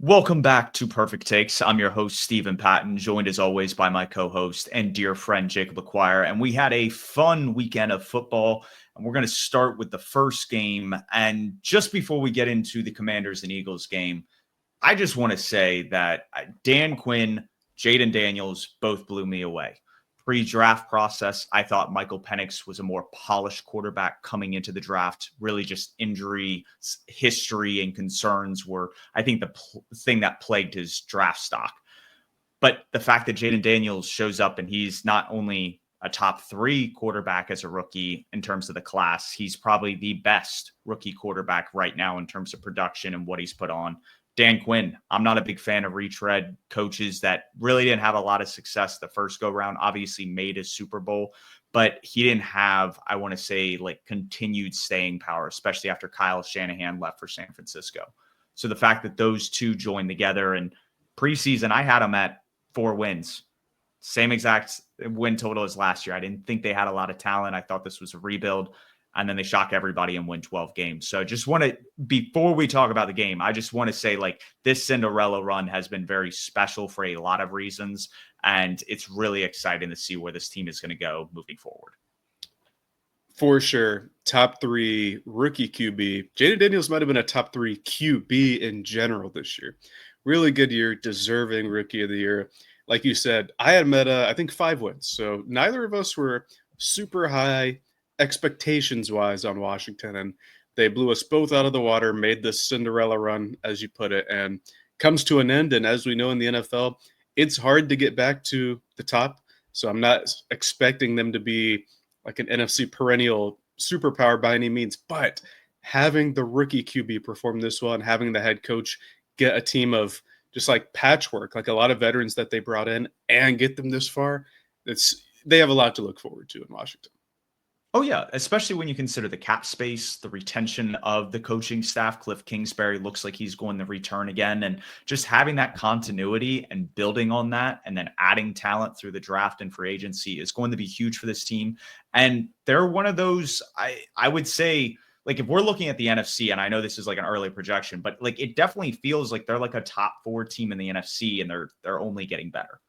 Welcome back to Purrfect Takes. I'm your host, Stephen Patton, joined as always by my co-host and dear friend, Jacob Acquire. And we had a fun weekend of football, and we're going to start with the first game. And just before we get into the Commanders and Eagles game, I just want to say that Dan Quinn, Jaden Daniels both blew me away. Pre-draft process, I thought Michael Penix was a more polished quarterback coming into the draft. Really just injury history and concerns were, I think, the thing that plagued his draft stock. But the fact that Jaden Daniels shows up and he's not only a top 3 quarterback as a rookie in terms of the class, he's probably the best rookie quarterback right now in terms of production and what he's put on. Dan Quinn, I'm not a big fan of retread coaches that really didn't have a lot of success the first go round, obviously made a Super Bowl, but he didn't have, I want to say, like continued staying power, especially after Kyle Shanahan left for San Francisco. So the fact that those two joined together, and preseason, I had them at 4 wins, same exact win total as last year. I didn't think they had a lot of talent. I thought this was a rebuild. And then they shock everybody and win 12 games. So just want to, before we talk about the game, I just want to say, like, this Cinderella run has been very special for a lot of reasons. And it's really exciting to see where this team is going to go moving forward. For sure. Top 3 rookie QB. Jaden Daniels might have been a top 3 QB in general this year. Really good year, deserving rookie of the year. Like you said, I had Meta, I think 5 wins. So neither of us were super high expectations wise on Washington, and they blew us both out of the water, made this Cinderella run, as you put it, and comes to an end. And as we know in the NFL, it's hard to get back to the top. So I'm not expecting them to be like an NFC perennial superpower by any means, but having the rookie QB perform this well and having the head coach get a team of just like patchwork, like a lot of veterans that they brought in, and get them this far, they have a lot to look forward to in Washington. Oh, yeah, especially when you consider the cap space, the retention of the coaching staff. Cliff Kingsbury looks like he's going to return again. And just having that continuity and building on that and then adding talent through the draft and free agency is going to be huge for this team. And they're one of those, I would say, like, if we're looking at the NFC, and I know this is like an early projection, but like it definitely feels like they're like a top 4 team in the NFC, and they're only getting better.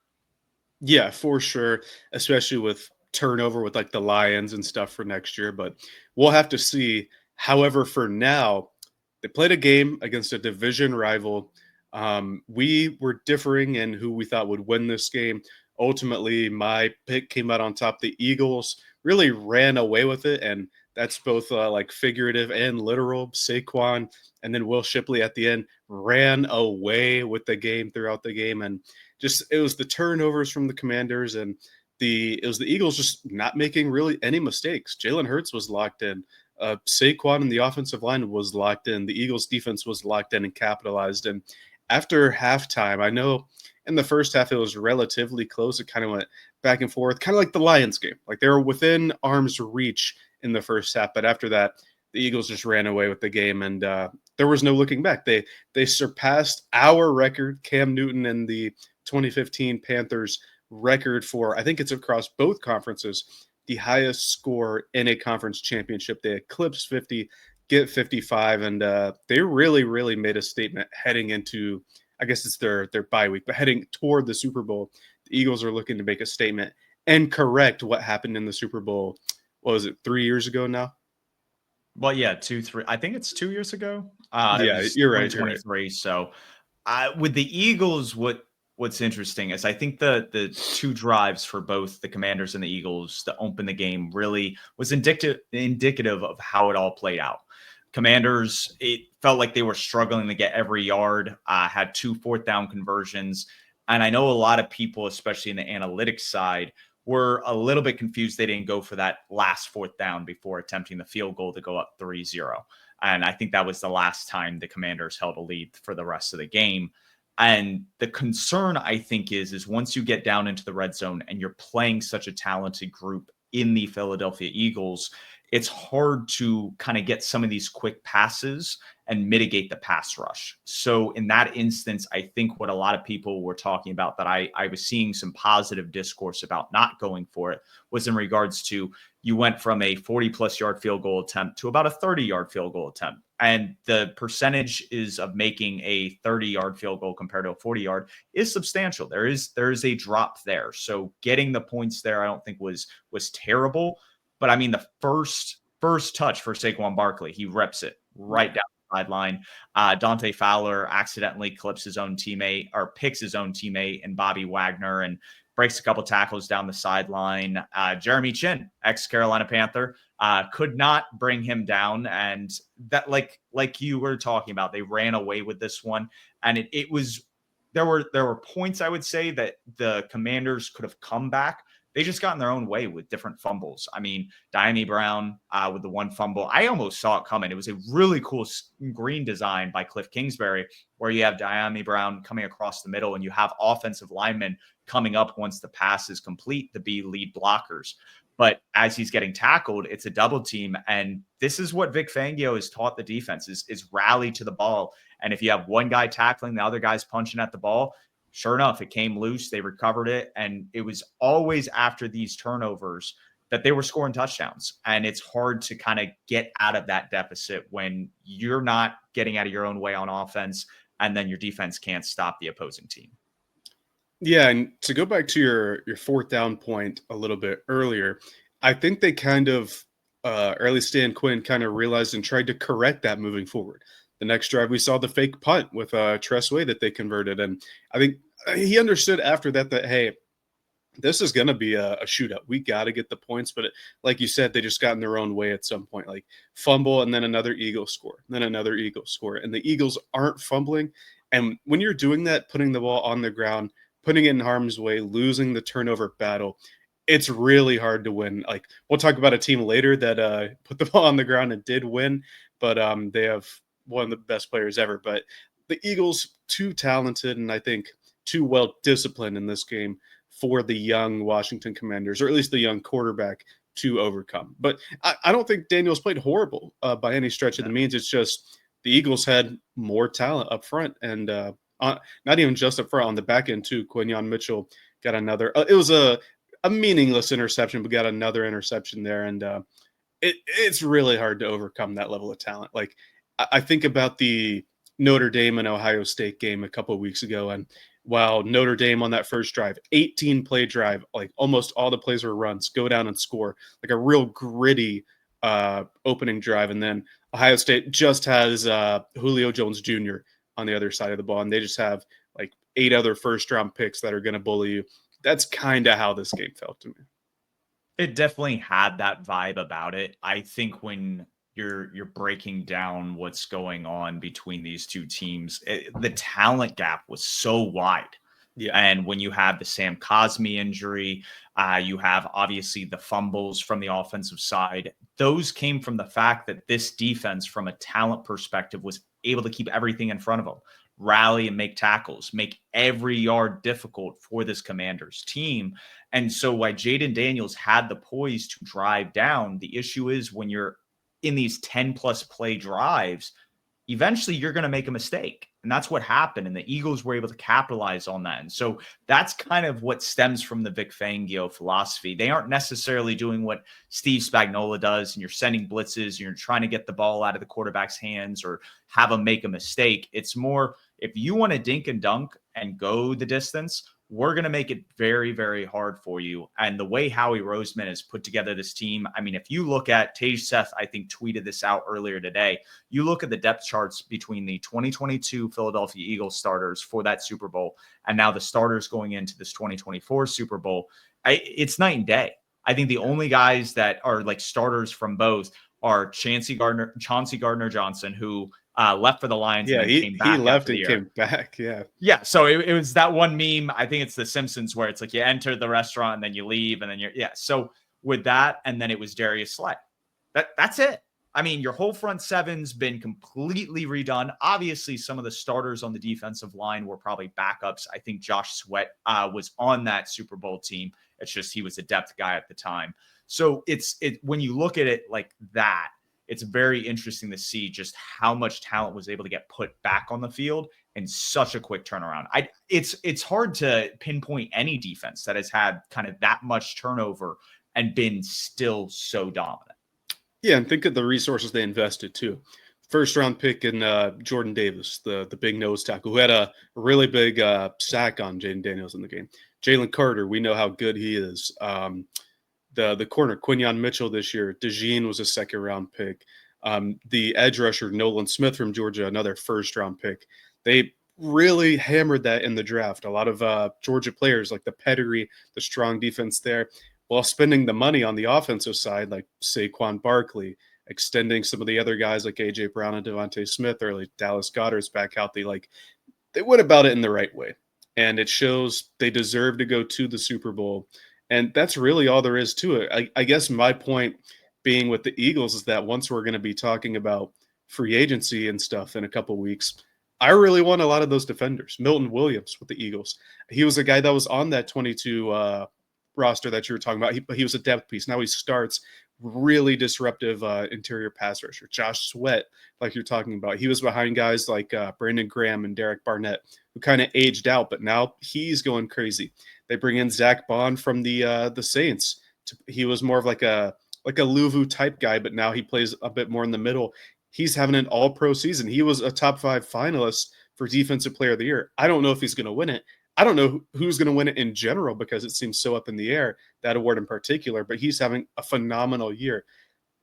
Yeah, for sure, especially with turnover with like the Lions and stuff for next year, but we'll have to see. However, for now, they played a game against a division rival. We were differing in who we thought would win this game. Ultimately, my pick came out on top. The Eagles really ran away with it, and that's both like figurative and literal. Saquon and then Will Shipley at the end ran away with the game throughout the game, and just it was the turnovers from the Commanders, and it was the Eagles just not making really any mistakes. Jalen Hurts was locked in. Saquon and the offensive line was locked in. The Eagles defense was locked in and capitalized. And after halftime, I know in the first half it was relatively close. It kind of went back and forth, kind of like the Lions game. Like they were within arm's reach in the first half, but after that, the Eagles just ran away with the game, and there was no looking back. They surpassed our record, Cam Newton and the 2015 Panthers record for, I think it's across both conferences, the highest score in a conference championship. They eclipsed 50, get 55, and they really, really made a statement heading into, I guess it's their bye week, but heading toward the Super Bowl. The Eagles are looking to make a statement and correct what happened in the Super Bowl. What was it, 3 years ago now? Well, yeah, 2, 3. I think it's 2 years ago. Yeah, It was you're right. 2023. So, with the Eagles, what's interesting is I think the 2 drives for both the Commanders and the Eagles to open the game really was indicative of how it all played out. Commanders, it felt like they were struggling to get every yard. Had 2 4th-down conversions, and I know a lot of people, especially in the analytics side, were a little bit confused they didn't go for that last 4th down before attempting the field goal to go up 3-0. And I think that was the last time the Commanders held a lead for the rest of the game. And the concern, I think, is once you get down into the red zone and you're playing such a talented group in the Philadelphia Eagles, it's hard to kind of get some of these quick passes and mitigate the pass rush. So in that instance, I think what a lot of people were talking about that I was seeing some positive discourse about not going for it was in regards to you went from a 40+ yard field goal attempt to about a 30-yard field goal attempt. And the percentage is of making a 30-yard field goal compared to a 40-yard is substantial. There is a drop there. So getting the points there, I don't think was terrible. But I mean, the first touch for Saquon Barkley, he rips it right down the sideline. Dante Fowler accidentally clips his own teammate or picks his own teammate and Bobby Wagner and breaks a couple tackles down the sideline. Jeremy Chin, ex-Carolina Panther, could not bring him down. And that, like you were talking about, they ran away with this one. And it was there were points, I would say, that the Commanders could have come back. They just got in their own way with different fumbles. I mean, Diami Brown with the one fumble, I almost saw it coming. It was a really cool green design by Cliff Kingsbury, where you have Diami Brown coming across the middle and you have offensive linemen coming up once the pass is complete to be lead blockers. But as he's getting tackled, it's a double team. And this is what Vic Fangio has taught the defense is rally to the ball. And if you have one guy tackling, the other guy's punching at the ball, sure enough, it came loose. They recovered it. And it was always after these turnovers that they were scoring touchdowns. And it's hard to kind of get out of that deficit when you're not getting out of your own way on offense, and then your defense can't stop the opposing team. Yeah, and to go back to your fourth down point a little bit earlier, I think they kind of, or at least Dan Quinn kind of realized and tried to correct that moving forward. The next drive, we saw the fake punt with Tressway that they converted, and I think he understood after that hey, this is going to be a shootout. We got to get the points, but like you said, they just got in their own way at some point, like fumble and then another Eagle score, then another Eagle score, and the Eagles aren't fumbling. And when you're doing that, putting the ball on the ground, putting it in harm's way, losing the turnover battle, it's really hard to win. Like, we'll talk about a team later that put the ball on the ground and did win, but they have one of the best players ever. But the Eagles, too talented and I think too well disciplined in this game for the young Washington Commanders, or at least the young quarterback, to overcome. But I don't think Daniels played horrible by any stretch of the means. It's just the Eagles had more talent up front, and not even just up front, on the back end too. Quinyon Mitchell got another. It was a meaningless interception, but got another interception there, and it's really hard to overcome that level of talent. Like, I think about the Notre Dame and Ohio State game a couple of weeks ago, and while Notre Dame on that first drive, 18-play drive, like almost all the plays were runs, go down and score, like a real gritty opening drive, and then Ohio State just has Julio Jones Jr. on the other side of the ball, and they just have like 8 other first-round picks that are going to bully you. That's kind of how this game felt to me. It definitely had that vibe about it. I think when you're breaking down what's going on between these two teams, the talent gap was so wide. Yeah. And when you have the Sam Cosmi injury, you have obviously the fumbles from the offensive side. Those came from the fact that this defense, from a talent perspective, was able to keep everything in front of them, rally and make tackles, make every yard difficult for this Commanders team. And so while Jaden Daniels had the poise to drive down, the issue is when you're in these 10+ play drives, eventually you're going to make a mistake. And that's what happened. And the Eagles were able to capitalize on that. And so that's kind of what stems from the Vic Fangio philosophy. They aren't necessarily doing what Steve Spagnuolo does, and you're sending blitzes and you're trying to get the ball out of the quarterback's hands or have him make a mistake. It's more, if you want to dink and dunk and go the distance, we're going to make it very, very hard for you. And the way Howie Roseman has put together this team, I mean, if you look at Tage Seth, I think tweeted this out earlier today, you look at the depth charts between the 2022 Philadelphia Eagles starters for that Super Bowl and now the starters going into this 2024 Super Bowl, it's night and day. I think the only guys that are like starters from both are Chauncey Gardner-Johnson, who left for the Lions. Yeah, and he left and came back. Yeah. So it was that one meme. I think it's The Simpsons where it's like you enter the restaurant and then you leave and then So with that, and then it was Darius Slay. That's it. I mean, your whole front seven's been completely redone. Obviously, some of the starters on the defensive line were probably backups. I think Josh Sweat was on that Super Bowl team. It's just he was a depth guy at the time. So when you look at it like that, it's very interesting to see just how much talent was able to get put back on the field in such a quick turnaround. It's hard to pinpoint any defense that has had kind of that much turnover and been still so dominant. Yeah, and think of the resources they invested too. First round pick in Jordan Davis, the big nose tackle, who had a really big sack on Jaden Daniels in the game. Jalen Carter, we know how good he is. The corner, Quinyon Mitchell this year. DeJean was a second round pick. The edge rusher, Nolan Smith from Georgia, another first round pick. They really hammered that in the draft. A lot of Georgia players, like the pedigree, the strong defense there, while spending the money on the offensive side, like Saquon Barkley, extending some of the other guys like A.J. Brown and Devontae Smith, early Dallas Goedert's back healthy. Like, they went about it in the right way. And it shows they deserve to go to the Super Bowl. And that's really all there is to it. I guess my point being with the Eagles is that once we're going to be talking about free agency and stuff in a couple weeks, I really want a lot of those defenders. Milton Williams with the Eagles. He was a guy that was on that 22 roster that you were talking about. He was a depth piece. Now he starts. Really disruptive interior pass rusher. Josh Sweat, like you're talking about. He was behind guys like Brandon Graham and Derek Barnett, who kind of aged out, but now he's going crazy. They bring in Zach Bond from the Saints. He was more of like a Luvu type guy, but now he plays a bit more in the middle. He's having an all-pro season. He was a top 5 finalist for Defensive Player of the Year. I don't know if he's going to win it. I don't know who's going to win it in general because it seems so up in the air, that award in particular, but he's having a phenomenal year.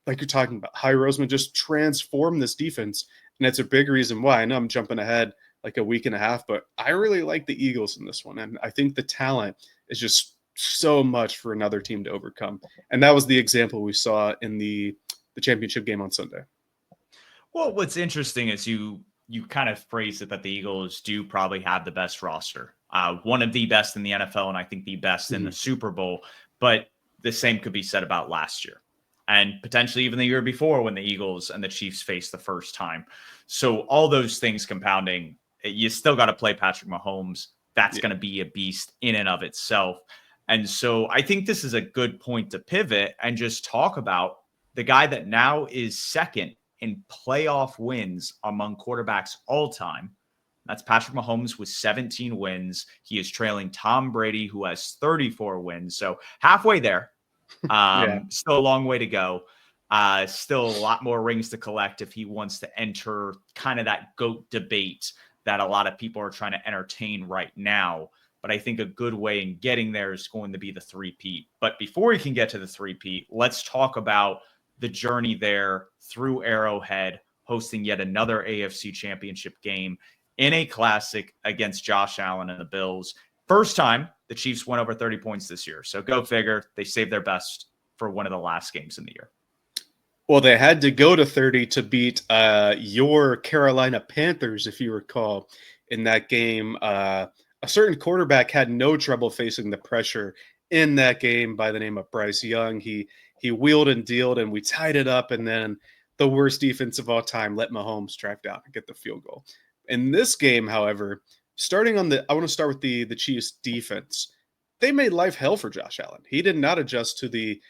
Like you're talking about, Hy Roseman just transformed this defense, and that's a big reason why. I know I'm jumping ahead like a week and a half, but I really like the Eagles in this one, and I think the talent is just so much for another team to overcome. And that was the example we saw in the championship game on Sunday. Well, what's interesting is you kind of phrased it that the Eagles do probably have the best roster. One of the best in the NFL, and I think the best in the Super Bowl. But the same could be said about last year and potentially even the year before when the Eagles and the Chiefs faced the first time. So all those things compounding, you still got to play Patrick Mahomes. That's going to be a beast in and of itself. And so I think this is a good point to pivot and just talk about the guy that now is second in playoff wins among quarterbacks all time. That's Patrick Mahomes with 17 wins. He is trailing Tom Brady, who has 34 wins. So halfway there. Still a long way to go. Still a lot more rings to collect if he wants to enter kind of that GOAT debate that a lot of people are trying to entertain right now. But I think a good way in getting there is going to be the three-peat. But before we can get to the three-peat, let's talk about the journey there through Arrowhead, hosting yet another AFC championship game in a classic against Josh Allen and the Bills. First time the Chiefs went over 30 points this year. So go figure. They saved their best for one of the last games in the year. Well, they had to go to 30 to beat your Carolina Panthers, if you recall, in that game. A certain quarterback had no trouble facing the pressure in that game by the name of Bryce Young. He wheeled and dealed, and we tied it up, and then the worst defense of all time let Mahomes drive down and get the field goal. In this game, however, I want to start with the Chiefs defense. They made life hell for Josh Allen. He did not adjust to the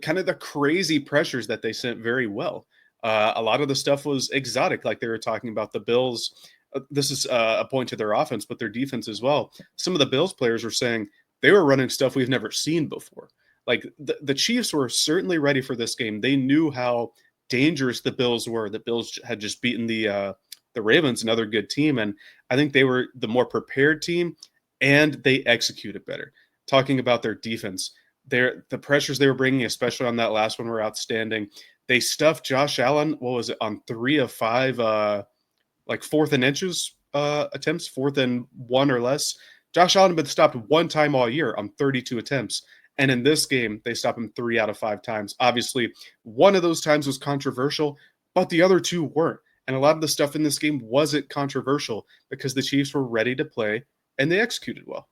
kind of the crazy pressures that they sent very well. A lot of the stuff was exotic, like they were talking about the Bills. This is a point to their offense, but their defense as well. Some of the Bills players were saying they were running stuff we've never seen before. Like the Chiefs were certainly ready for this game. They knew how dangerous the Bills were. The Bills had just beaten the Ravens, another good team, and I think they were the more prepared team, and they executed better. Talking about their defense, the pressures they were bringing, especially on that last one, were outstanding. They stuffed Josh Allen. What was it, on 3 of 5, like 4th and inches attempts, 4th and 1 or less. Josh Allen had been stopped one time all year on 32 attempts. And in this game, they stopped him 3 out of 5 times. Obviously, one of those times was controversial, but the other 2 weren't. And a lot of the stuff in this game wasn't controversial because the Chiefs were ready to play and they executed well.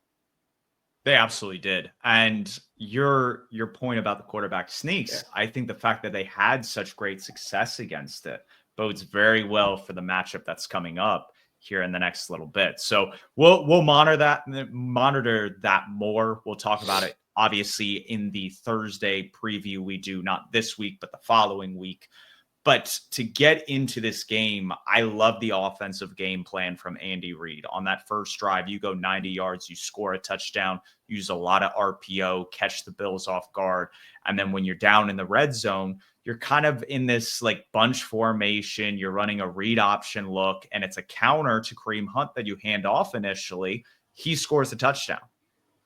They absolutely did. And your point about the quarterback sneaks, I think the fact that they had such great success against it bodes very well for the matchup that's coming up here in the next little bit. So we'll monitor that more. We'll talk about it obviously in the Thursday preview we do, not this week, but the following week. But to get into this game, I love the offensive game plan from Andy Reid. On that first drive, you go 90 yards, you score a touchdown, use a lot of RPO, catch the Bills off guard. And then when you're down in the red zone, you're kind of in this like bunch formation. You're running a read option look, and it's a counter to Kareem Hunt that you hand off initially. He scores a touchdown.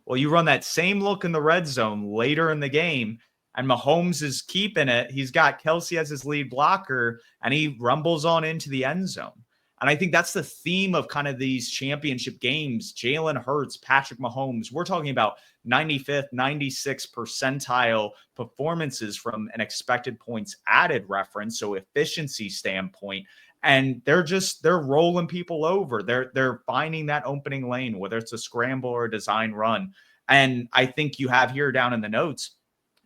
Well, you run that same look in the red zone later in the game, and Mahomes is keeping it. He's got Kelsey as his lead blocker, and he rumbles on into the end zone. And I think that's the theme of kind of these championship games. Jalen Hurts, Patrick Mahomes, we're talking about 95th, 96th percentile performances from an expected points added reference, so efficiency standpoint. And they're rolling people over. They're finding that opening lane, whether it's a scramble or a design run. And I think you have here down in the notes,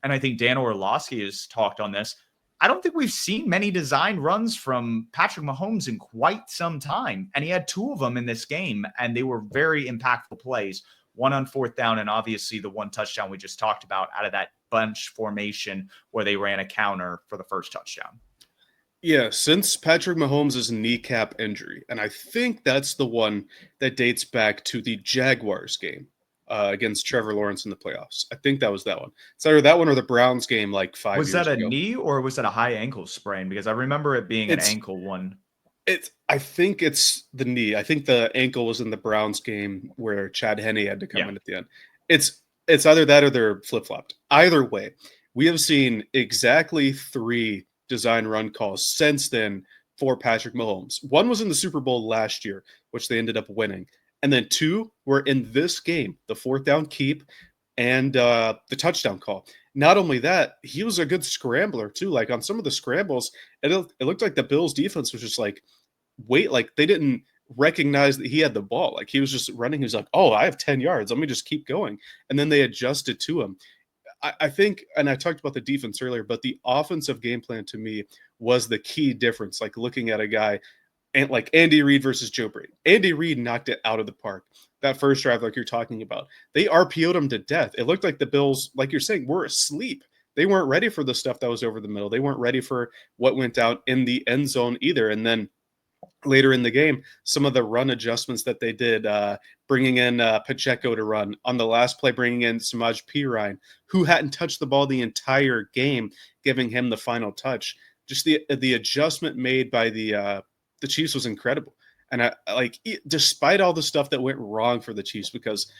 and I think Dan Orlovsky has talked on this, I don't think we've seen many design runs from Patrick Mahomes in quite some time. And he had 2 of them in this game, and they were very impactful plays. One on 4th down, and obviously the one touchdown we just talked about out of that bunch formation where they ran a counter for the first touchdown. Yeah, since Patrick Mahomes' kneecap injury, and I think that's the one that dates back to the Jaguars game against Trevor Lawrence in the playoffs. I think that was that one. It's either that one or the Browns game like 5 years ago. Was that a knee or was that a high ankle sprain? Because I remember it being an ankle one. I think it's the knee. I think the ankle was in the Browns game where Chad Henne had to come in at the end. It's either that or they're flip-flopped. Either way, we have seen exactly 3 design run calls since then for Patrick Mahomes. One was in the Super Bowl last year, which they ended up winning. And then 2 were in this game, the 4th down keep and the touchdown call. Not only that, he was a good scrambler too. Like on some of the scrambles, it looked like the Bills defense was just like, wait, like they didn't recognize that he had the ball. Like he was just running. He was like, oh, I have 10 yards. Let me just keep going. And then they adjusted to him. I think, and I talked about the defense earlier, but the offensive game plan to me was the key difference. Like looking at a guy and like Andy Reid versus Joe Brady. Andy Reid knocked it out of the park. That first drive, like you're talking about, they RPO'd him to death. It looked like the Bills, like you're saying, were asleep. They weren't ready for the stuff that was over the middle. They weren't ready for what went down in the end zone either. And then later in the game, some of the run adjustments that they did, bringing in Pacheco to run on the last play, bringing in Samaj Pirine, who hadn't touched the ball the entire game, giving him the final touch. Just the adjustment made by the Chiefs was incredible. And despite all the stuff that went wrong for the Chiefs, because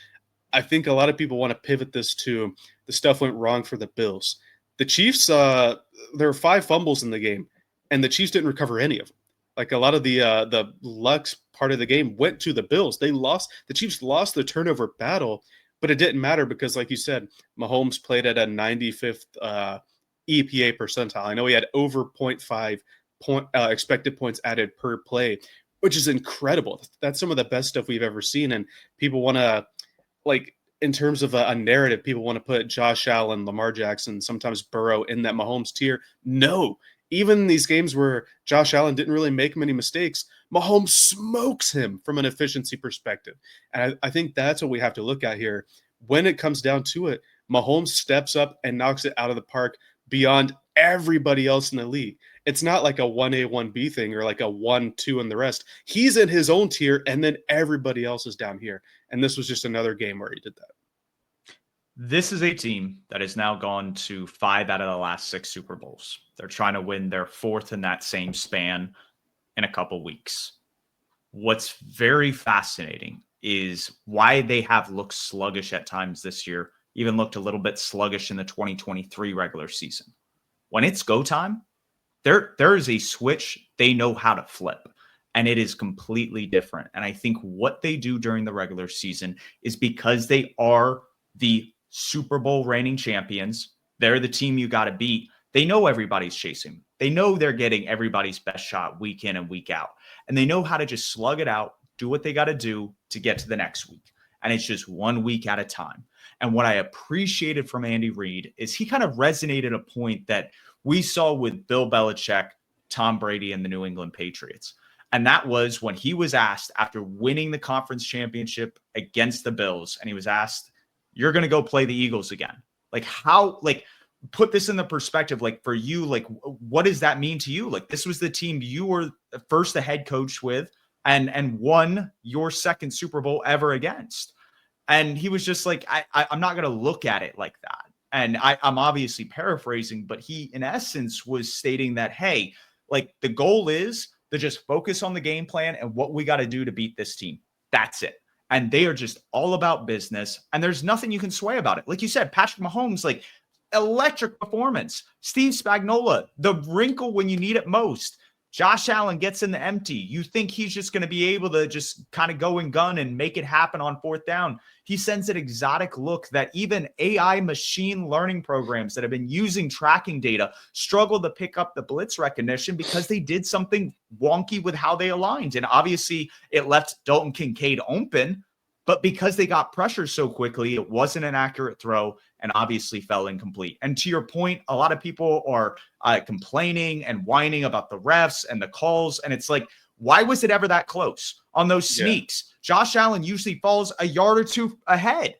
I think a lot of people want to pivot this to the stuff went wrong for the Bills. The Chiefs, there were 5 fumbles in the game, and the Chiefs didn't recover any of them. Like a lot of the luck part of the game went to the Bills. The Chiefs lost the turnover battle, but it didn't matter because, like you said, Mahomes played at a 95th EPA percentile. I know he had over 0.5 expected points added per play, which is incredible. That's some of the best stuff we've ever seen. And people want to, like, in terms of a narrative, people want to put Josh Allen, Lamar Jackson, sometimes Burrow in that Mahomes tier. No. Even in these games where Josh Allen didn't really make many mistakes, Mahomes smokes him from an efficiency perspective. And I think that's what we have to look at here. When it comes down to it, Mahomes steps up and knocks it out of the park beyond everybody else in the league. It's not like a 1A, 1B thing or like a 1, 2 and the rest. He's in his own tier, and then everybody else is down here. And this was just another game where he did that. This is a team that has now gone to 5 out of the last 6 Super Bowls. They're trying to win their 4th in that same span in a couple weeks. What's very fascinating is why they have looked sluggish at times this year, even looked a little bit sluggish in the 2023 regular season. When it's go time, there is a switch they know how to flip, and it is completely different. And I think what they do during the regular season is because they are the Super Bowl reigning champions. They're the team you got to beat. They know everybody's chasing. They know they're getting everybody's best shot week in and week out. And they know how to just slug it out, do what they got to do to get to the next week. And it's just 1 week at a time. And what I appreciated from Andy Reid is he kind of resonated a point that we saw with Bill Belichick, Tom Brady, and the New England Patriots. And that was when he was asked after winning the conference championship against the Bills, and he was asked, you're going to go play the Eagles again. Like how, like put this in the perspective, like for you, like what does that mean to you? Like this was the team you were first the head coach with and won your second Super Bowl ever against. And he was just like, I'm not going to look at it like that. And I'm obviously paraphrasing, but he, in essence, was stating that, hey, like the goal is to just focus on the game plan and what we got to do to beat this team. That's it. And they are just all about business. And there's nothing you can sway about it. Like you said, Patrick Mahomes, like electric performance. Steve Spagnuolo, the wrinkle when you need it most. Josh Allen gets in the empty. You think he's just going to be able to just kind of go and gun and make it happen on fourth down. He sends an exotic look that even AI machine learning programs that have been using tracking data struggle to pick up the blitz recognition because they did something wonky with how they aligned. And obviously it left Dalton Kincaid open, but because they got pressure so quickly, it wasn't an accurate throw and obviously fell incomplete. And to your point, a lot of people are complaining and whining about the refs and the calls. And it's like, why was it ever that close on those sneaks? Yeah. Josh Allen usually falls a yard or two ahead.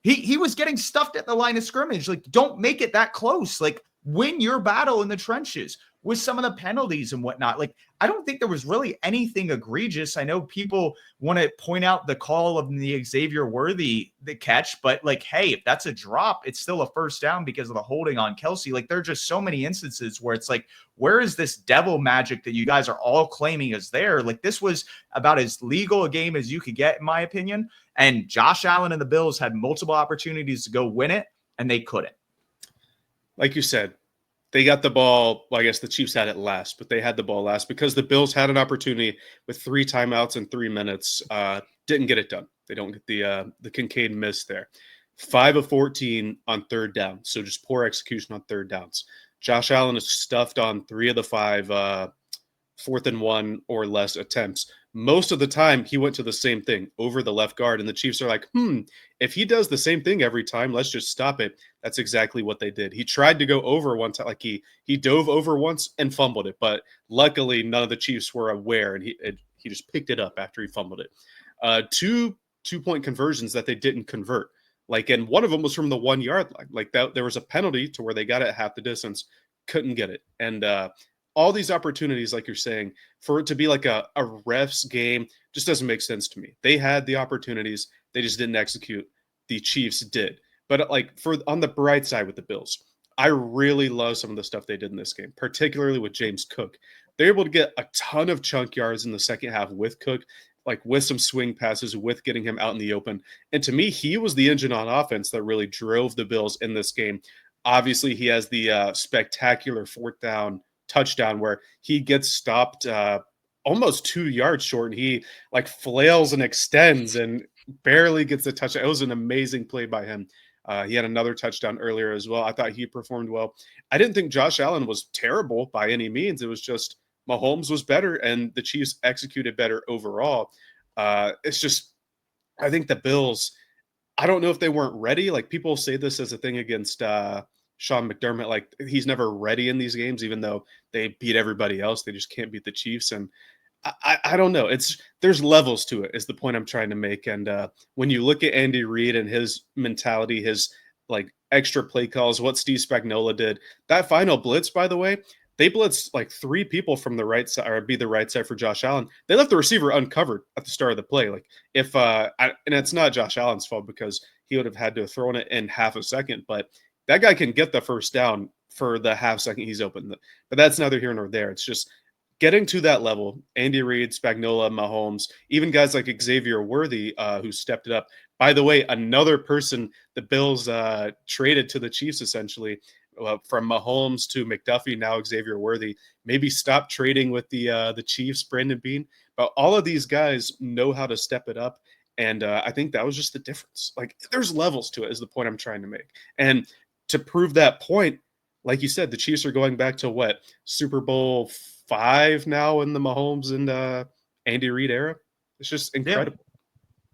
He was getting stuffed at the line of scrimmage. Like, don't make it that close. Like, win your battle in the trenches with some of the penalties and whatnot. Like, I don't think there was really anything egregious. I know people want to point out the call of the Xavier Worthy, the catch, but like, hey, if that's a drop, it's still a first down because of the holding on Kelsey. Like, there are just so many instances where it's like, where is this devil magic that you guys are all claiming is there? Like, this was about as legal a game as you could get, in my opinion. And Josh Allen and the Bills had multiple opportunities to go win it, and they couldn't. Like you said, they got the ball. Well, I guess the Chiefs had it last, but they had the ball last because the Bills had an opportunity with 3 timeouts in 3 minutes. Didn't get it done. They don't get the Kincaid miss there. 5 of 14 on third down. So just poor execution on third downs. Josh Allen is stuffed on 3 of the 5 4th and 1 or less attempts. Most of the time, he went to the same thing, over the left guard. And the Chiefs are like, if he does the same thing every time, let's just stop it. That's exactly what they did. He tried to go over one time, like he dove over once and fumbled it. But luckily, none of the Chiefs were aware, and he just picked it up after he fumbled it. 2 2-point conversions that they didn't convert. Like, and one of them was from the 1 yard line. Like that, there was a penalty to where they got it at half the distance, couldn't get it. And all these opportunities, like you're saying, for it to be like a ref's game just doesn't make sense to me. They had the opportunities, they just didn't execute. The Chiefs did. But like on the bright side with the Bills, I really love some of the stuff they did in this game, particularly with James Cook. They're able to get a ton of chunk yards in the second half with Cook, like with some swing passes, with getting him out in the open. And to me, he was the engine on offense that really drove the Bills in this game. Obviously, he has the spectacular 4th down touchdown where he gets stopped almost 2 yards short, and he like flails and extends and barely gets a touchdown. It was an amazing play by him. He had another touchdown earlier as well. I thought he performed well. I didn't think Josh Allen was terrible by any means. It was just Mahomes was better, and the Chiefs executed better overall. It's just, I think the Bills, I don't know if they weren't ready. Like, people say this as a thing against Sean McDermott, like he's never ready in these games, even though they beat everybody else. They just can't beat the Chiefs. And I don't know. There's levels to it is the point I'm trying to make. And when you look at Andy Reid and his mentality, his like extra play calls, what Steve Spagnuolo did, that final blitz, by the way, they blitzed like 3 people from the right side, or be the right side for Josh Allen. They left the receiver uncovered at the start of the play. Like if, and it's not Josh Allen's fault because he would have had to have thrown it in half a second, but that guy can get the first down for the half second he's open. But that's neither here nor there. It's just getting to that level. Andy Reid, Spagnuolo, Mahomes, even guys like Xavier Worthy, who stepped it up. By the way, another person the Bills traded to the Chiefs essentially, from Mahomes to McDuffie, now Xavier Worthy. Maybe stop trading with the Chiefs, Brandon Beane. But all of these guys know how to step it up. And I think that was just the difference. Like, there's levels to it is the point I'm trying to make. And to prove that point, like you said, the Chiefs are going back to what, Super Bowl 5 now in the Mahomes and Andy Reid era. It's just incredible.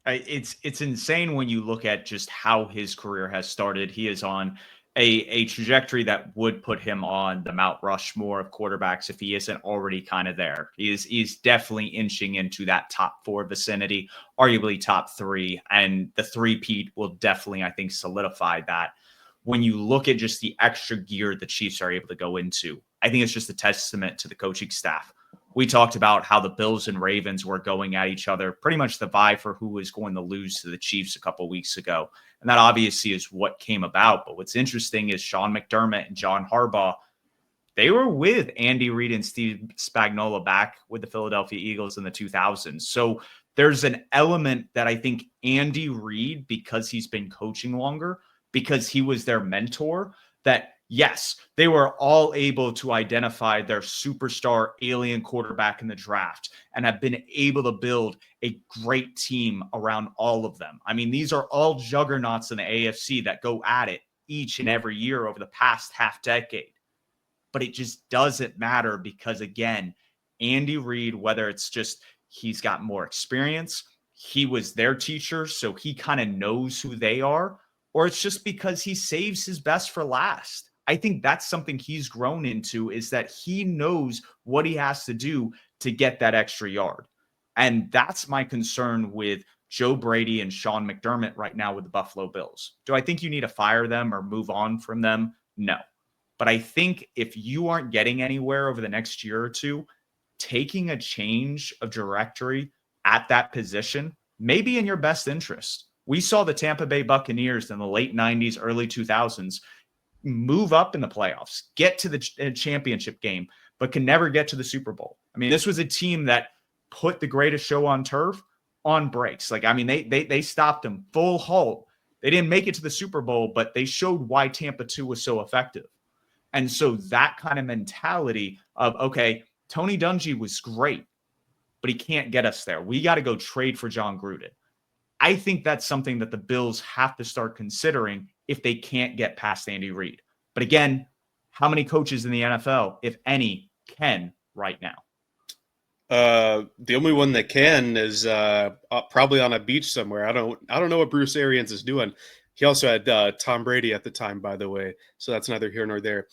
Yeah. It's insane when you look at just how his career has started. He is on a trajectory that would put him on the Mount Rushmore of quarterbacks if he isn't already kind of there. He's definitely inching into that top 4 vicinity, arguably top 3, and the three-peat will definitely, I think, solidify that. When you look at just the extra gear the Chiefs are able to go into, I think it's just a testament to the coaching staff. We talked about how the Bills and Ravens were going at each other, pretty much the vie for who was going to lose to the Chiefs a couple weeks ago. And that obviously is what came about. But what's interesting is Sean McDermott and John Harbaugh, they were with Andy Reid and Steve Spagnuolo back with the Philadelphia Eagles in the 2000s. So there's an element that I think Andy Reid, because he's been coaching longer, because he was their mentor, that yes, they were all able to identify their superstar alien quarterback in the draft and have been able to build a great team around all of them. I mean, these are all juggernauts in the AFC that go at it each and every year over the past half decade. But it just doesn't matter because, again, Andy Reid, whether it's just he's got more experience, he was their teacher, so he kind of knows who they are, or it's just because he saves his best for last. I think that's something he's grown into, is that he knows what he has to do to get that extra yard. And that's my concern with Joe Brady and Sean McDermott right now with the Buffalo Bills. Do I think you need to fire them or move on from them? No. But I think if you aren't getting anywhere over the next year or two, taking a change of directory at that position may be in your best interest. We saw the Tampa Bay Buccaneers in the late 90s, early 2000s move up in the playoffs, get to the championship game, but can never get to the Super Bowl. I mean, this was a team that put the greatest show on turf on breaks. Like, I mean, they stopped them full halt. They didn't make it to the Super Bowl, but they showed why Tampa 2 was so effective. And so that kind of mentality of, okay, Tony Dungy was great, but he can't get us there. We got to go trade for John Gruden. I think that's something that the Bills have to start considering if they can't get past Andy Reid. But again, how many coaches in the NFL, if any, can right now? The only one that can is probably on a beach somewhere. I don't know what Bruce Arians is doing. He also had Tom Brady at the time, by the way. So that's neither here nor there.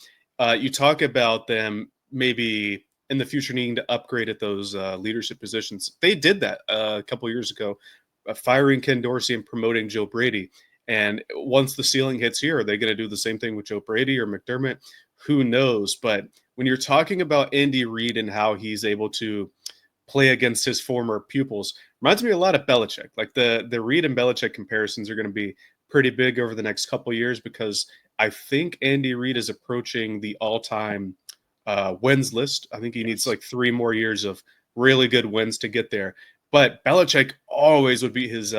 You talk about them maybe in the future needing to upgrade at those leadership positions. They did that a couple years ago, firing Ken Dorsey and promoting Joe Brady. And once the ceiling hits here, are they going to do the same thing with Joe Brady or McDermott? Who knows? But when you're talking about Andy Reid and how he's able to play against his former pupils, reminds me a lot of Belichick. Like the Reid and Belichick comparisons are going to be pretty big over the next couple of years, because I think Andy Reid is approaching the all-time wins list. I think he needs like 3 more years of really good wins to get there. But Belichick always would be his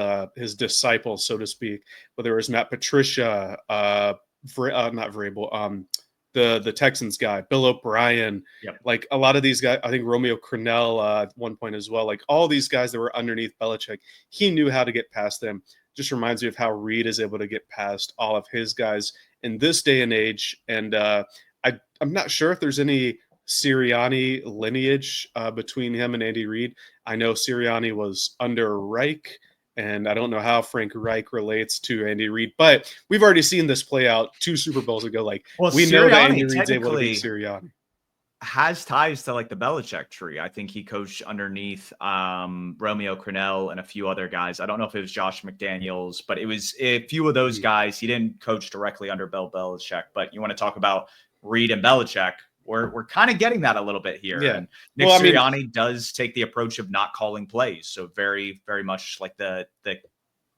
disciple, so to speak. Whether it was Matt Patricia, not Vrabel, the Texans guy, Bill O'Brien, Yep. Like a lot of these guys, I think Romeo Crennel at one point as well. Like all these guys that were underneath Belichick, he knew how to get past them. Just reminds me of how Reid is able to get past all of his guys in this day and age. And I'm not sure if there's any Sirianni lineage between him and Andy Reid. I know Sirianni was under Reich, and I don't know how Frank Reich relates to Andy Reid, but we've already seen this play out 2 Super Bowls ago. Like, we know that Andy Reid's able to beat Sirianni. Has ties to like the Belichick tree. I think he coached underneath Romeo Crennel and a few other guys. I don't know if it was Josh McDaniels, but it was a few of those guys. He didn't coach directly under Bill Belichick, but you want to talk about Reid and Belichick. We're kind of getting that a little bit here. Yeah. And Nick Sirianni does take the approach of not calling plays. So very, very much like the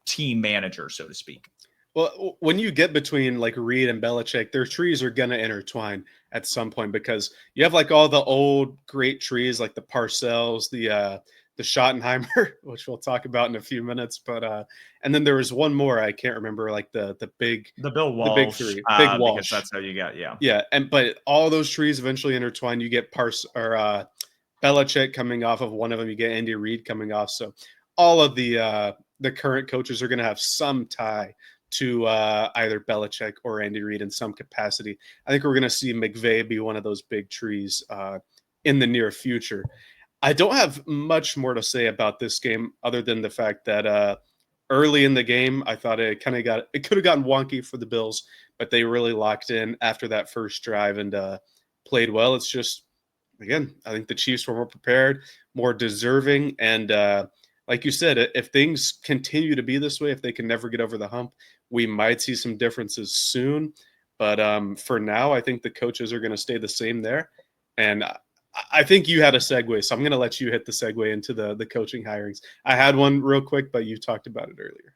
team manager, so to speak. Well, when you get between like Reid and Belichick, their trees are going to intertwine at some point, because you have like all the old great trees, like the Parcells, the Schottenheimer, which we'll talk about in a few minutes. But and then there was one more, I can't remember, like the Bill Walsh, the big 3, big Walsh. Because that's how you got, yeah. But all those trees eventually intertwine. You get Belichick coming off of one of them. You get Andy Reid coming off. So all of the current coaches are going to have some tie to either Belichick or Andy Reid in some capacity. I think we're going to see McVay be one of those big trees in the near future. I don't have much more to say about this game other than the fact that early in the game, I thought it could have gotten wonky for the Bills, but they really locked in after that first drive and played well. It's just, again, I think the Chiefs were more prepared, more deserving, and like you said, if things continue to be this way, if they can never get over the hump, we might see some differences soon. But for now, I think the coaches are going to stay the same there. And I think you had a segue, so I'm going to let you hit the segue into the coaching hirings. I had one real quick, but you talked about it earlier.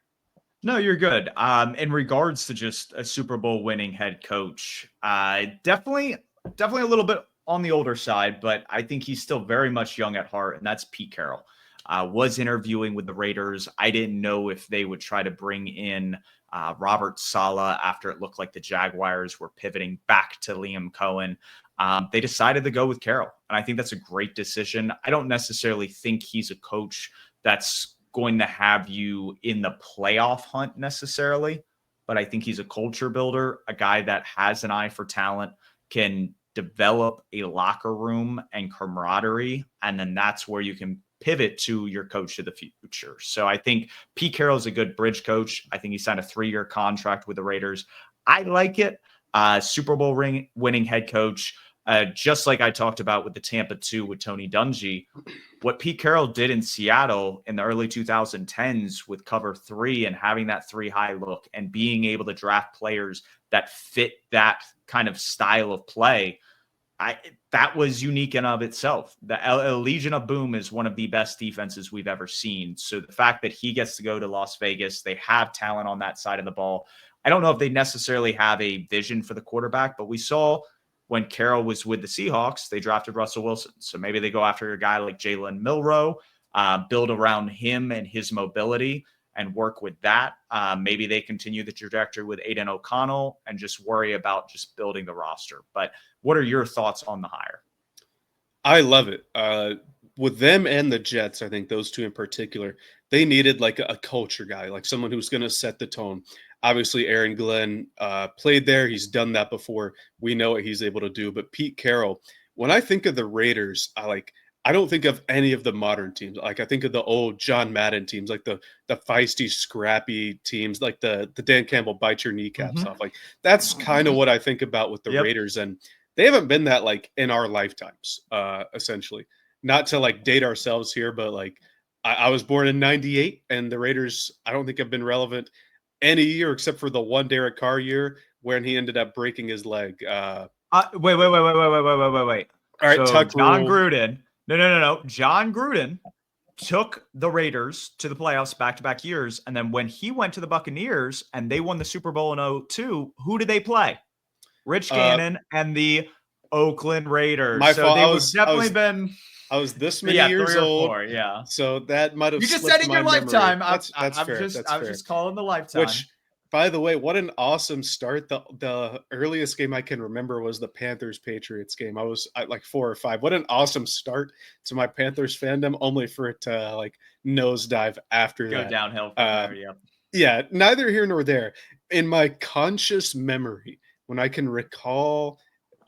No, you're good. In regards to just a Super Bowl winning head coach, definitely a little bit on the older side, but I think he's still very much young at heart, and that's Pete Carroll. Was interviewing with the Raiders. I didn't know if they would try to bring in Robert Saleh after it looked like the Jaguars were pivoting back to Liam Cohen. They decided to go with Carroll, and I think that's a great decision. I don't necessarily think he's a coach that's going to have you in the playoff hunt necessarily, but I think he's a culture builder, a guy that has an eye for talent, can develop a locker room and camaraderie, and then that's where you can pivot to your coach of the future. So I think Pete Carroll is a good bridge coach. I think he signed a 3-year contract with the Raiders. I like it. Super Bowl winning head coach. Just like I talked about with the Tampa 2 with Tony Dungy, what Pete Carroll did in Seattle in the early 2010s with cover 3 and having that 3 high look and being able to draft players that fit that kind of style of play, that was unique in of itself. The Legion of Boom is one of the best defenses we've ever seen. So the fact that he gets to go to Las Vegas, they have talent on that side of the ball. I don't know if they necessarily have a vision for the quarterback, but we saw when Carroll was with the Seahawks, they drafted Russell Wilson. So maybe they go after a guy like Jalen Milroe, build around him and his mobility and work with that. Maybe they continue the trajectory with Aiden O'Connell and just worry about just building the roster. But what are your thoughts on the hire? I love it. With them and the Jets, I think those two in particular, they needed like a culture guy, like someone who's going to set the tone. Obviously, Aaron Glenn played there. He's done that before. We know what he's able to do. But Pete Carroll, when I think of the Raiders, I don't think of any of the modern teams. Like I think of the old John Madden teams, like the feisty, scrappy teams, like the Dan Campbell bite your kneecaps off. Like that's kind of what I think about with the Raiders. And they haven't been that like in our lifetimes, essentially. Not to like date ourselves here, but like I was born in '98, and the Raiders, I don't think have been relevant any year except for the one Derek Carr year when he ended up breaking his leg. Wait. All right, so Tuck John rule. Gruden. No. John Gruden took the Raiders to the playoffs back-to-back years, and then when he went to the Buccaneers and they won the Super Bowl in 2002, who did they play? Rich Gannon and the Oakland Raiders. My so fault. they would definitely been. I was this many years old. 4, yeah. So that might have. You just said in your lifetime. That's fair. I was just calling the lifetime. Which, by the way, what an awesome start. The earliest game I can remember was the Panthers-Patriots game. I was like 4 or 5. What an awesome start to my Panthers fandom, only for it to like nosedive after that. Go downhill from there, yeah. Yeah, neither here nor there. In my conscious memory, when I can recall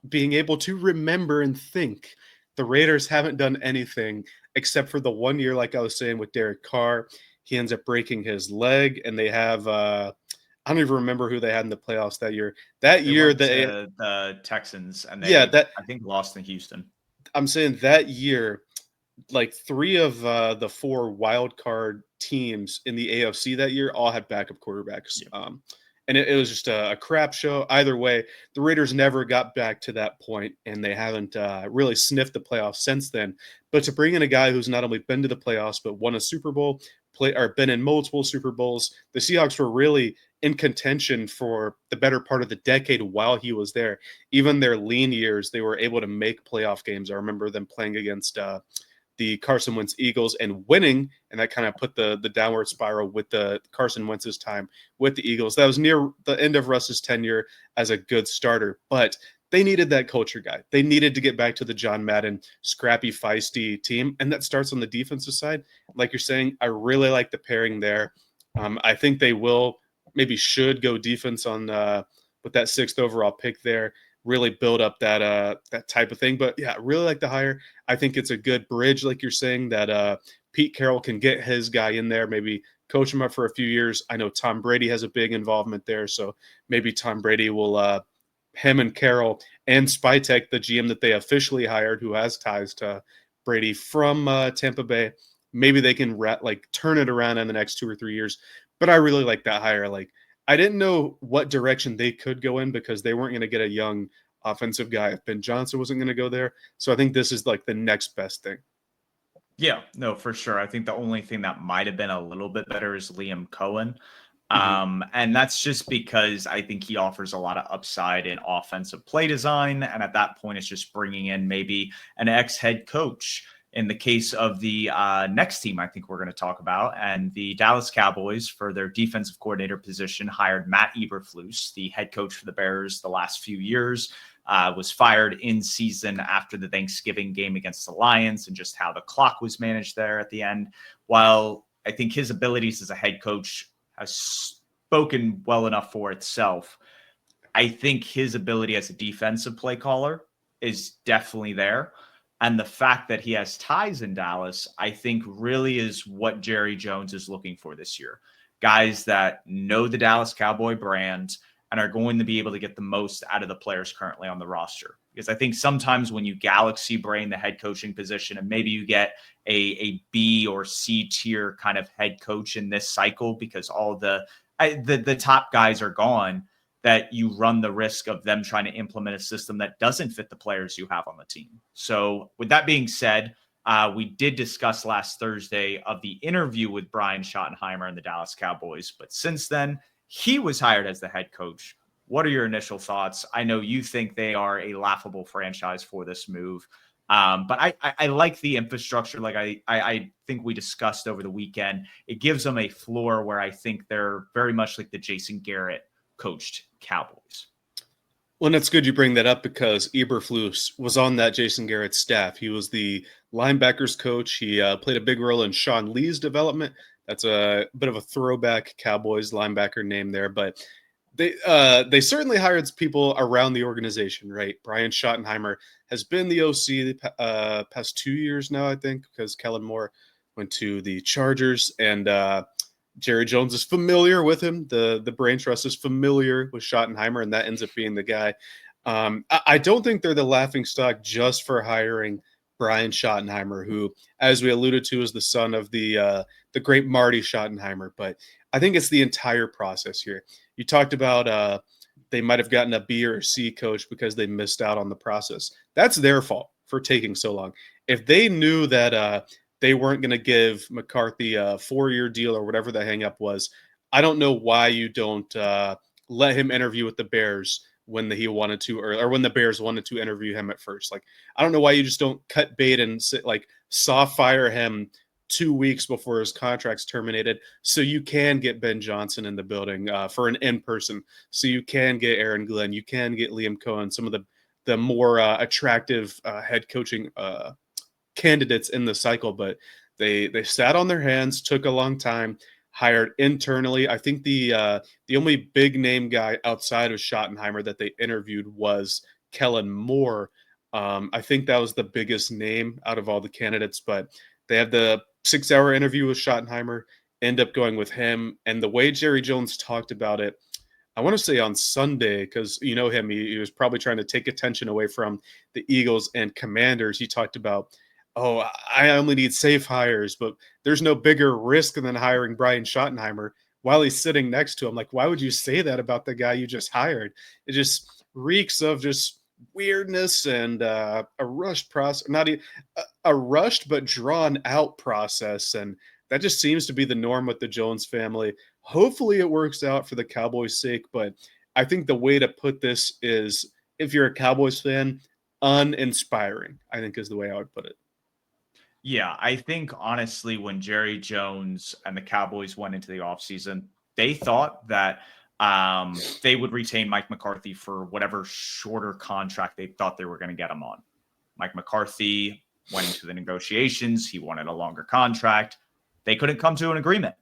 being able to remember and think, the Raiders haven't done anything except for the 1 year, like I was saying, with Derek Carr. He ends up breaking his leg, and they have I don't even remember who they had in the playoffs that year. That year, the Texans, and they, I think, lost in Houston. I'm saying that year, like 3 of the 4 wild card teams in the AFC that year all had backup quarterbacks. Yeah. And it was just a crap show. Either way, the Raiders never got back to that point, and they haven't really sniffed the playoffs since then. But to bring in a guy who's not only been to the playoffs but won a Super Bowl, been in multiple Super Bowls, the Seahawks were really in contention for the better part of the decade while he was there. Even their lean years, they were able to make playoff games. I remember them playing against the Carson Wentz Eagles and winning, and that kind of put the downward spiral with the Carson Wentz's time with the Eagles. That was near the end of Russ's tenure as a good starter, but they needed that culture guy. They needed to get back to the John Madden scrappy, feisty team, and that starts on the defensive side. Like you're saying, I really like the pairing there. I think they should go defense on with that 6th overall pick there. Really build up that type of thing. But yeah, really like the hire. I think it's a good bridge, like you're saying, that Pete Carroll can get his guy in there, maybe coach him up for a few years. I know Tom Brady has a big involvement there, so maybe Tom Brady will him and Carroll and Spytek, the GM that they officially hired, who has ties to Brady from Tampa Bay, maybe they can turn it around in the next 2 or 3 years. But I really like that hire. Like, I didn't know what direction they could go in because they weren't going to get a young offensive guy if Ben Johnson wasn't going to go there. So I think this is like the next best thing. Yeah, no, for sure. I think the only thing that might have been a little bit better is Liam Cohen. And that's just because I think he offers a lot of upside in offensive play design. And at that point, it's just bringing in maybe an ex-head coach. In the case of the next team, I think we're going to talk about, and the Dallas Cowboys, for their defensive coordinator position, hired Matt Eberflus, the head coach for the Bears the last few years. Was fired in season after the Thanksgiving game against the Lions, and just how the clock was managed there at the end. While I think his abilities as a head coach has spoken well enough for itself, I think his ability as a defensive play caller is definitely there. And the fact that he has ties in Dallas, I think really is what Jerry Jones is looking for this year. Guys that know the Dallas Cowboy brand and are going to be able to get the most out of the players currently on the roster. Because I think sometimes when you galaxy brain the head coaching position, and maybe you get a B or C tier kind of head coach in this cycle because all the top guys are gone, that you run the risk of them trying to implement a system that doesn't fit the players you have on the team. So with that being said, we did discuss last Thursday of the interview with Brian Schottenheimer and the Dallas Cowboys. But since then, he was hired as the head coach. What are your initial thoughts? I know you think they are a laughable franchise for this move. But I like the infrastructure. Like I think we discussed over the weekend, it gives them a floor where I think they're very much like the Jason Garrett coached Cowboys. Well, and it's good you bring that up because Eberflus was on that Jason Garrett staff. He was the linebackers coach. He played a big role in Sean Lee's development. That's a bit of a throwback Cowboys linebacker name there, but they certainly hired people around the organization, right? Brian Schottenheimer has been the OC the past 2 years now, I think, because Kellen Moore went to the Chargers, and Jerry Jones is familiar with him. The brain trust is familiar with Schottenheimer, and that ends up being the guy. I don't think they're the laughingstock just for hiring Brian Schottenheimer, who, as we alluded to, is the son of the great Marty Schottenheimer. But I think it's the entire process here. You talked about they might have gotten a B or a C coach because they missed out on the process. That's their fault for taking so long. If they knew that they weren't going to give McCarthy a 4-year deal or whatever the hang up was, I don't know why you don't let him interview with the Bears when he wanted to, or when the Bears wanted to interview him at first. Like, I don't know why you just don't cut bait and soft fire him 2 weeks before his contract's terminated, so you can get Ben Johnson in the building for an in-person, so you can get Aaron Glenn, you can get Liam Cohen, some of the more attractive head coaching candidates in the cycle. But they sat on their hands, took a long time, hired internally. I think the only big name guy outside of Schottenheimer that they interviewed was Kellen Moore. I think that was the biggest name out of all the candidates, but they had the 6-hour interview with Schottenheimer, end up going with him. And the way Jerry Jones talked about it, I want to say on Sunday, because you know him, he was probably trying to take attention away from the Eagles and Commanders. He talked about, oh, I only need safe hires, but there's no bigger risk than hiring Brian Schottenheimer while he's sitting next to him. Like, why would you say that about the guy you just hired? It just reeks of just weirdness and a rushed process, not a rushed but drawn out process. And that just seems to be the norm with the Jones family. Hopefully it works out for the Cowboys' sake, but I think the way to put this is, if you're a Cowboys fan, uninspiring, I think is the way I would put it. Yeah, I think honestly, when Jerry Jones and the Cowboys went into the offseason, they thought that they would retain Mike McCarthy for whatever shorter contract they thought they were going to get him on. Mike McCarthy went into the negotiations. He wanted a longer contract. They couldn't come to an agreement.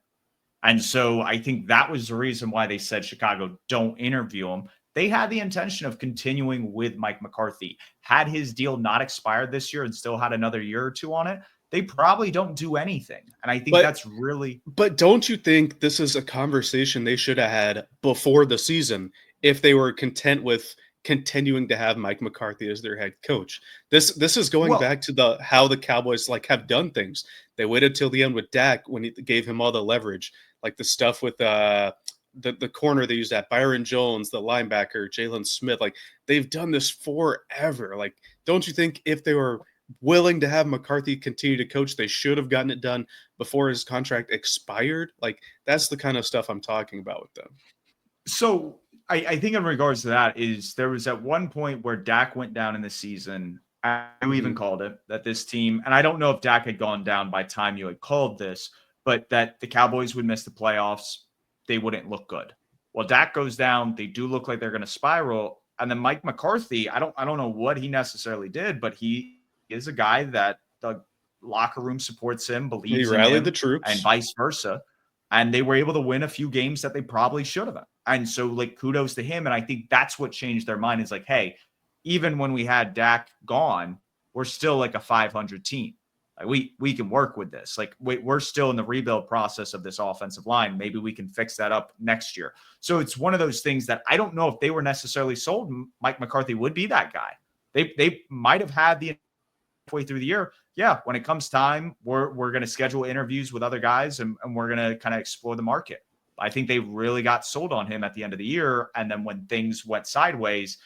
And so I think that was the reason why they said, Chicago, don't interview him. They had the intention of continuing with Mike McCarthy. Had his deal not expired this year and still had another year or two on it, they probably don't do anything. And I think But that's really. But don't you think this is a conversation they should have had before the season if they were content with continuing to have Mike McCarthy as their head coach? This is going Well, back to the how the Cowboys like have done things. They waited till the end with Dak when he gave him all the leverage, like the stuff with the corner they used at Byron Jones, the linebacker, Jalen Smith. Like they've done this forever. Like, don't you think if they were willing to have McCarthy continue to coach, they should have gotten it done before his contract expired? Like that's the kind of stuff I'm talking about with them. so I think in regards to that is there was at one point where Dak went down in the season. You even called it that this team, and I don't know if Dak had gone down by time you had called this, but that the Cowboys would miss the playoffs. They wouldn't look good. Well, Dak goes down. They do look like they're going to spiral. And then Mike McCarthy, I don't know what he necessarily did, but he is a guy that the locker room supports him, believes He in rallied him, the troops, and vice versa. And they were able to win a few games that they probably should have. And so, like, kudos to him. And I think that's what changed their mind is like, hey, even when we had Dak gone, we're still like a 500 team. Like we can work with this. Like we're still in the rebuild process of this offensive line. Maybe we can fix that up next year. So it's one of those things that I don't know if they were necessarily sold Mike McCarthy would be that guy. They might have had the halfway through the year. Yeah, when it comes time, we're going to schedule interviews with other guys and we're going to kind of explore the market. I think they really got sold on him at the end of the year. And then when things went sideways,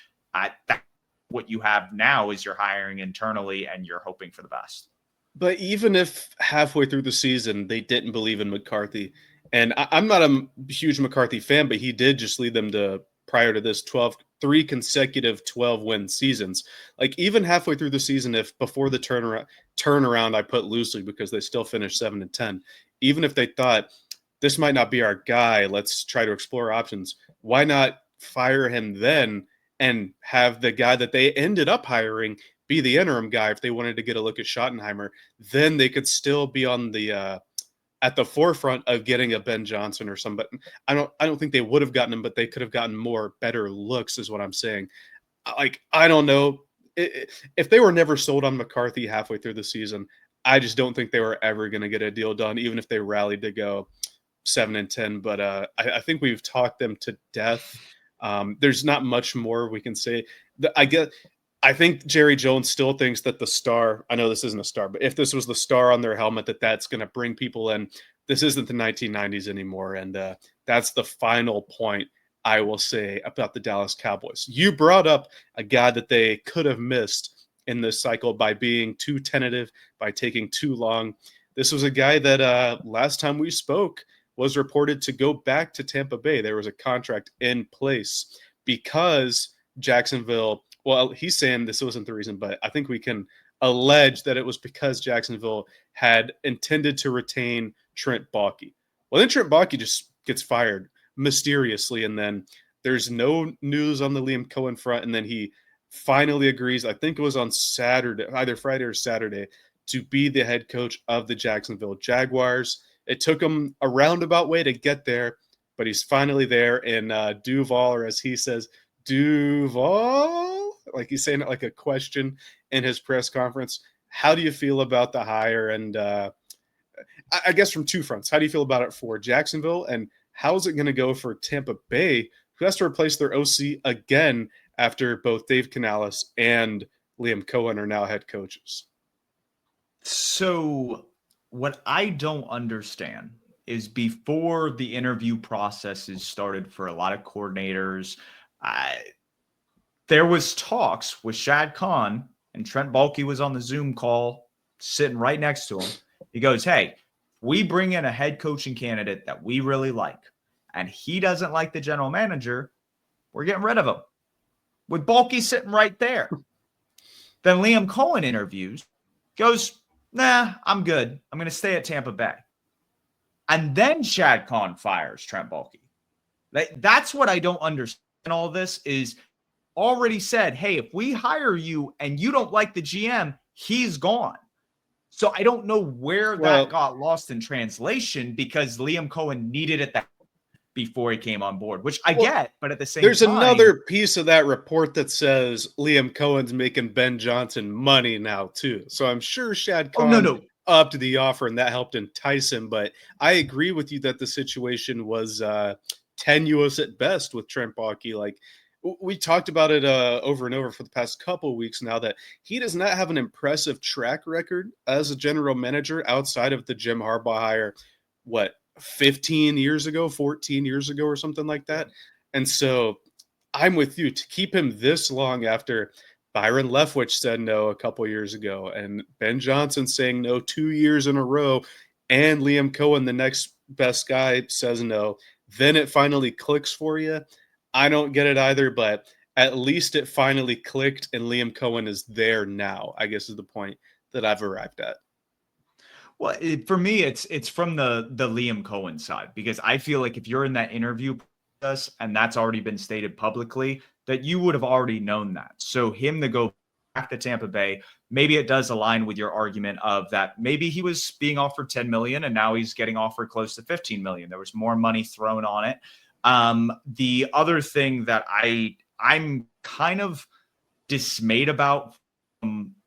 what you have now is you're hiring internally and you're hoping for the best. But even if halfway through the season they didn't believe in McCarthy, and I'm not a huge McCarthy fan, but he did just lead them to, prior to this, 3 consecutive 12-win seasons. Like even halfway through the season, if before the turnaround I put loosely because they still finished 7-10, even if they thought this might not be our guy, let's try to explore options. Why not fire him then and have the guy that they ended up hiring be the interim guy if they wanted to get a look at Schottenheimer? Then they could still be on the at the forefront of getting a Ben Johnson or somebody. I don't think they would have gotten him, but they could have gotten better looks is what I'm saying. Like, I don't know. If they were never sold on McCarthy halfway through the season, I just don't think they were ever going to get a deal done, even if they rallied to go 7-10. But I think we've talked them to death. There's not much more we can say. I think Jerry Jones still thinks that the star, I know this isn't a star, but if this was the star on their helmet, that's going to bring people in. This isn't the 1990s anymore. And that's the final point I will say about the Dallas Cowboys. You brought up a guy that they could have missed in this cycle by being too tentative, by taking too long. This was a guy that last time we spoke was reported to go back to Tampa Bay. There was a contract in place because Jacksonville, well, he's saying this wasn't the reason, but I think we can allege that it was because Jacksonville had intended to retain Trent Baalke. Well, then Trent Baalke just gets fired mysteriously, and then there's no news on the Liam Cohen front, and then he finally agrees, I think it was on Saturday, either Friday or Saturday, to be the head coach of the Jacksonville Jaguars. It took him a roundabout way to get there, but he's finally there in Duval, or as he says, Duval, like he's saying it like a question in his press conference. How do you feel about the hire? And I guess from two fronts, how do you feel about it for Jacksonville, and how is it going to go for Tampa Bay, who has to replace their OC again after both Dave Canales and Liam Cohen are now head coaches? So what I don't understand is before the interview processes started for a lot of coordinators, there was talks with Shad Khan, and Trent Baalke was on the Zoom call sitting right next to him. He goes, hey, we bring in a head coaching candidate that we really like, and he doesn't like the general manager, we're getting rid of him. With Baalke sitting right there. Then Liam Cohen interviews, goes, nah, I'm good. I'm going to stay at Tampa Bay. And then Shad Khan fires Trent Baalke. That's what I don't understand. All this is already said, hey, if we hire you and you don't like the GM, he's gone. So I don't know where that got lost in translation, because Liam Cohen needed it that before he came on board, which I get, but at the same time. There's another piece of that report that says Liam Cohen's making Ben Johnson money now too. So I'm sure Shad Khan upped the offer, and that helped entice him. But I agree with you that the situation was tenuous at best with Trent Baalke. Like we talked about it over and over for the past couple of weeks now, that he does not have an impressive track record as a general manager outside of the Jim Harbaugh hire, what, 15 years ago, 14 years ago, or something like that. And so I'm with you to keep him this long after Byron Leftwich said no a couple years ago, and Ben Johnson saying no 2 years in a row, and Liam Cohen, the next best guy, says no. Then it finally clicks for you. I don't get it either, but at least it finally clicked, and Liam Cohen is there now, I guess is the point that I've arrived at. Well, for me, it's from the Liam Cohen side, because I feel like if you're in that interview process and that's already been stated publicly, that you would have already known that. So him to go back to Tampa Bay, maybe it does align with your argument of that maybe he was being offered 10 million and now he's getting offered close to 15 million. There was more money thrown on it. The other thing that I'm kind of dismayed about,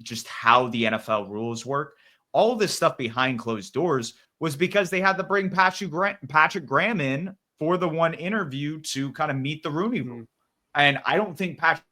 just how the NFL rules work. All of this stuff behind closed doors was because they had to bring Patrick Graham in for the one interview to kind of meet the Rooney Rule. And I don't think Patrick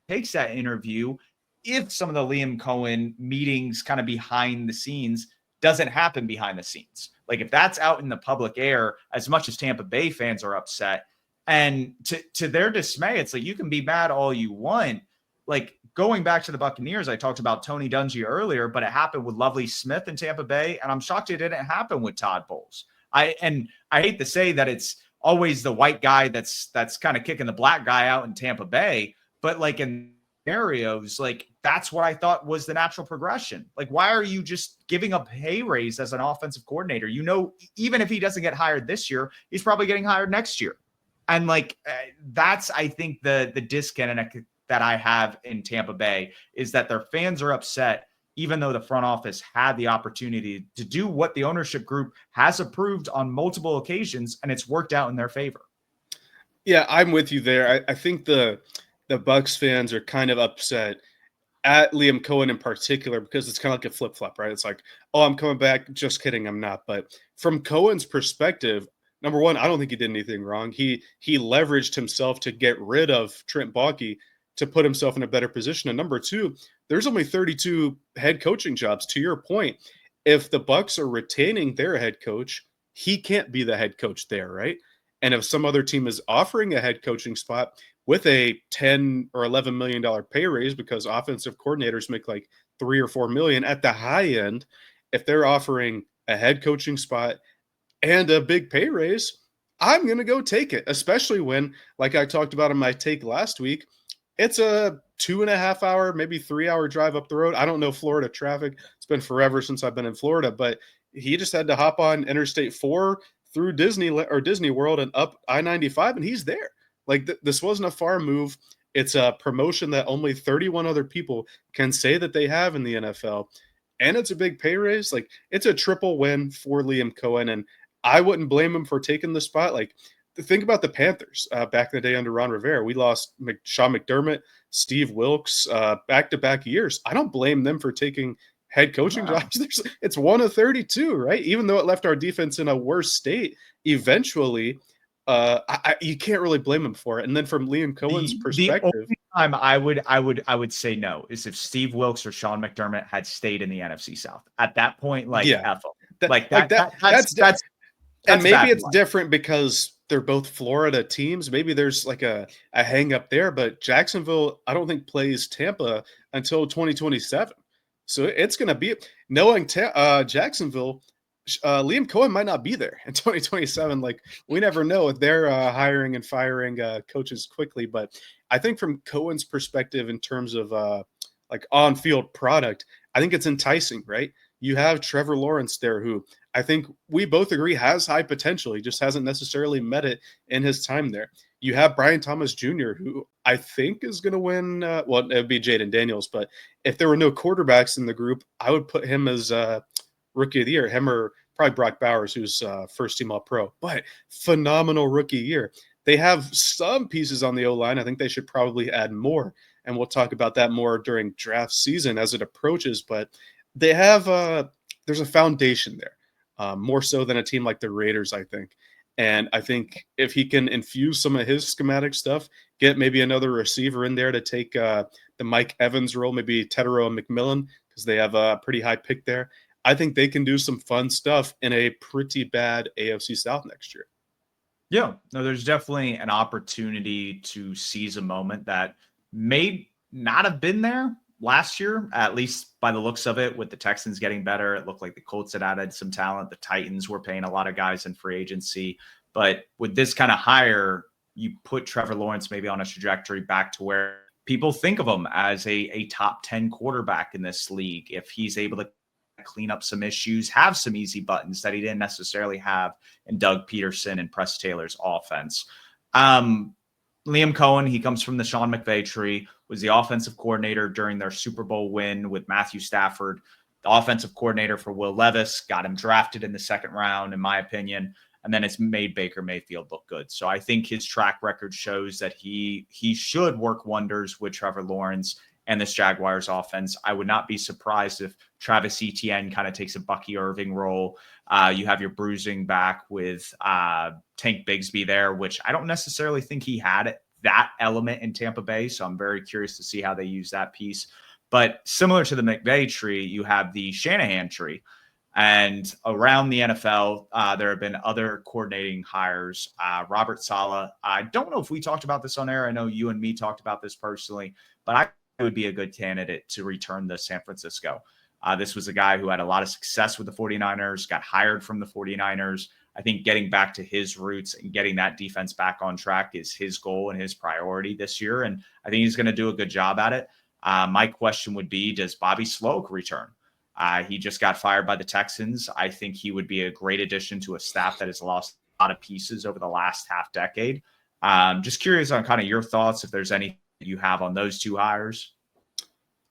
takes that interview if some of the Liam Cohen meetings kind of behind the scenes doesn't happen behind the scenes. Like if that's out in the public air, as much as Tampa Bay fans are upset, and to their dismay, it's like you can be mad all you want. Like going back to the Buccaneers, I talked about Tony Dungy earlier, but it happened with Lovely Smith in Tampa Bay, and I'm shocked it didn't happen with Todd Bowles. I hate to say that it's always the white guy that's kind of kicking the black guy out in Tampa Bay, but like in scenarios, like that's what I thought was the natural progression. Like, why are you just giving a pay raise as an offensive coordinator? You know, even if he doesn't get hired this year, he's probably getting hired next year. And like that's, I think, the disconnect that I have in Tampa Bay is that their fans are upset, even though the front office had the opportunity to do what the ownership group has approved on multiple occasions, and it's worked out in their favor. Yeah, I'm with you there. I think the Bucs fans are kind of upset at Liam Cohen in particular because it's kind of like a flip-flop, right? It's like, oh, I'm coming back. Just kidding, I'm not. But from Cohen's perspective, number one, I don't think he did anything wrong. He leveraged himself to get rid of Trent Baalke to put himself in a better position. And number two, there's only 32 head coaching jobs. To your point, if the Bucs are retaining their head coach, he can't be the head coach there, right? And if some other team is offering a head coaching spot with a 10 or 11 million dollar pay raise, because offensive coordinators make like 3 or 4 million at the high end, if they're offering a head coaching spot and a big pay raise, I'm going to go take it, especially when, like I talked about in my take last week, it's a 2.5 hour, maybe 3 hour drive up the road. I don't know Florida traffic. It's been forever since I've been in Florida, but he just had to hop on Interstate 4 through Disney World and up I-95, and he's there. Like this wasn't a far move. It's a promotion that only 31 other people can say that they have in the NFL. And it's a big pay raise. Like it's a triple win for Liam Cohen. And I wouldn't blame him for taking the spot. Like, think about the Panthers back in the day under Ron Rivera. We lost Sean McDermott, Steve Wilkes, back-to-back years. I don't blame them for taking head coaching jobs. It's 1 of 32, right? Even though it left our defense in a worse state, eventually, you can't really blame him for it. And then from Liam Cohen's perspective, the only time I would say no is if Steve Wilkes or Sean McDermott had stayed in the NFC South. At that point, like, yeah, F them. That's and maybe it's different because they're both Florida teams. Maybe there's like a hang up there, but Jacksonville, I don't think plays Tampa until 2027. So it's going to be, knowing Jacksonville, Liam Cohen might not be there in 2027. Like, we never know if they're hiring and firing coaches quickly. But I think from Cohen's perspective, in terms of like on-field product, I think it's enticing, right? You have Trevor Lawrence there, who I think we both agree has high potential. He just hasn't necessarily met it in his time there. You have Brian Thomas Jr., who I think is going to win. Well, it would be Jaden Daniels, but if there were no quarterbacks in the group, I would put him as rookie of the year. Him or probably Brock Bowers, who's first team All-Pro. But phenomenal rookie year. They have some pieces on the O-line. I think they should probably add more, and we'll talk about that more during draft season as it approaches. But they have there's a foundation there, more so than a team like the Raiders, I think. And I think if he can infuse some of his schematic stuff, get maybe another receiver in there to take the Mike Evans role, maybe Tedero and McMillan, because they have a pretty high pick there. I think they can do some fun stuff in a pretty bad AFC South next year. Yeah, no, there's definitely an opportunity to seize a moment that may not have been there last year, at least by the looks of it, with the Texans getting better. It looked like the Colts had added some talent. The Titans were paying a lot of guys in free agency. But with this kind of hire, you put Trevor Lawrence maybe on a trajectory back to where people think of him as a top 10 quarterback in this league. If he's able to clean up some issues, have some easy buttons that he didn't necessarily have in Doug Peterson and Press Taylor's offense. Liam Cohen, he comes from the Sean McVay tree, was the offensive coordinator during their Super Bowl win with Matthew Stafford, the offensive coordinator for Will Levis, got him drafted in the second round, in my opinion, and then it's made Baker Mayfield look good. So I think his track record shows that he should work wonders with Trevor Lawrence and this Jaguars offense. I would not be surprised if Travis Etienne kind of takes a Bucky Irving role. You have your bruising back with Tank Bigsby there, which I don't necessarily think he had that element in Tampa Bay. So I'm very curious to see how they use that piece. But similar to the McVay tree, you have the Shanahan tree. And around the NFL, there have been other coordinating hires. Robert Saleh, I don't know if we talked about this on air. I know you and me talked about this personally, but I would be a good candidate to return to San Francisco. This was a guy who had a lot of success with the 49ers, got hired from the 49ers. I think getting back to his roots and getting that defense back on track is his goal and his priority this year. And I think he's going to do a good job at it. My question would be, does Bobby Sloak return? He just got fired by the Texans. I think he would be a great addition to a staff that has lost a lot of pieces over the last half decade. Just curious on kind of your thoughts, if there's any you have on those two hires.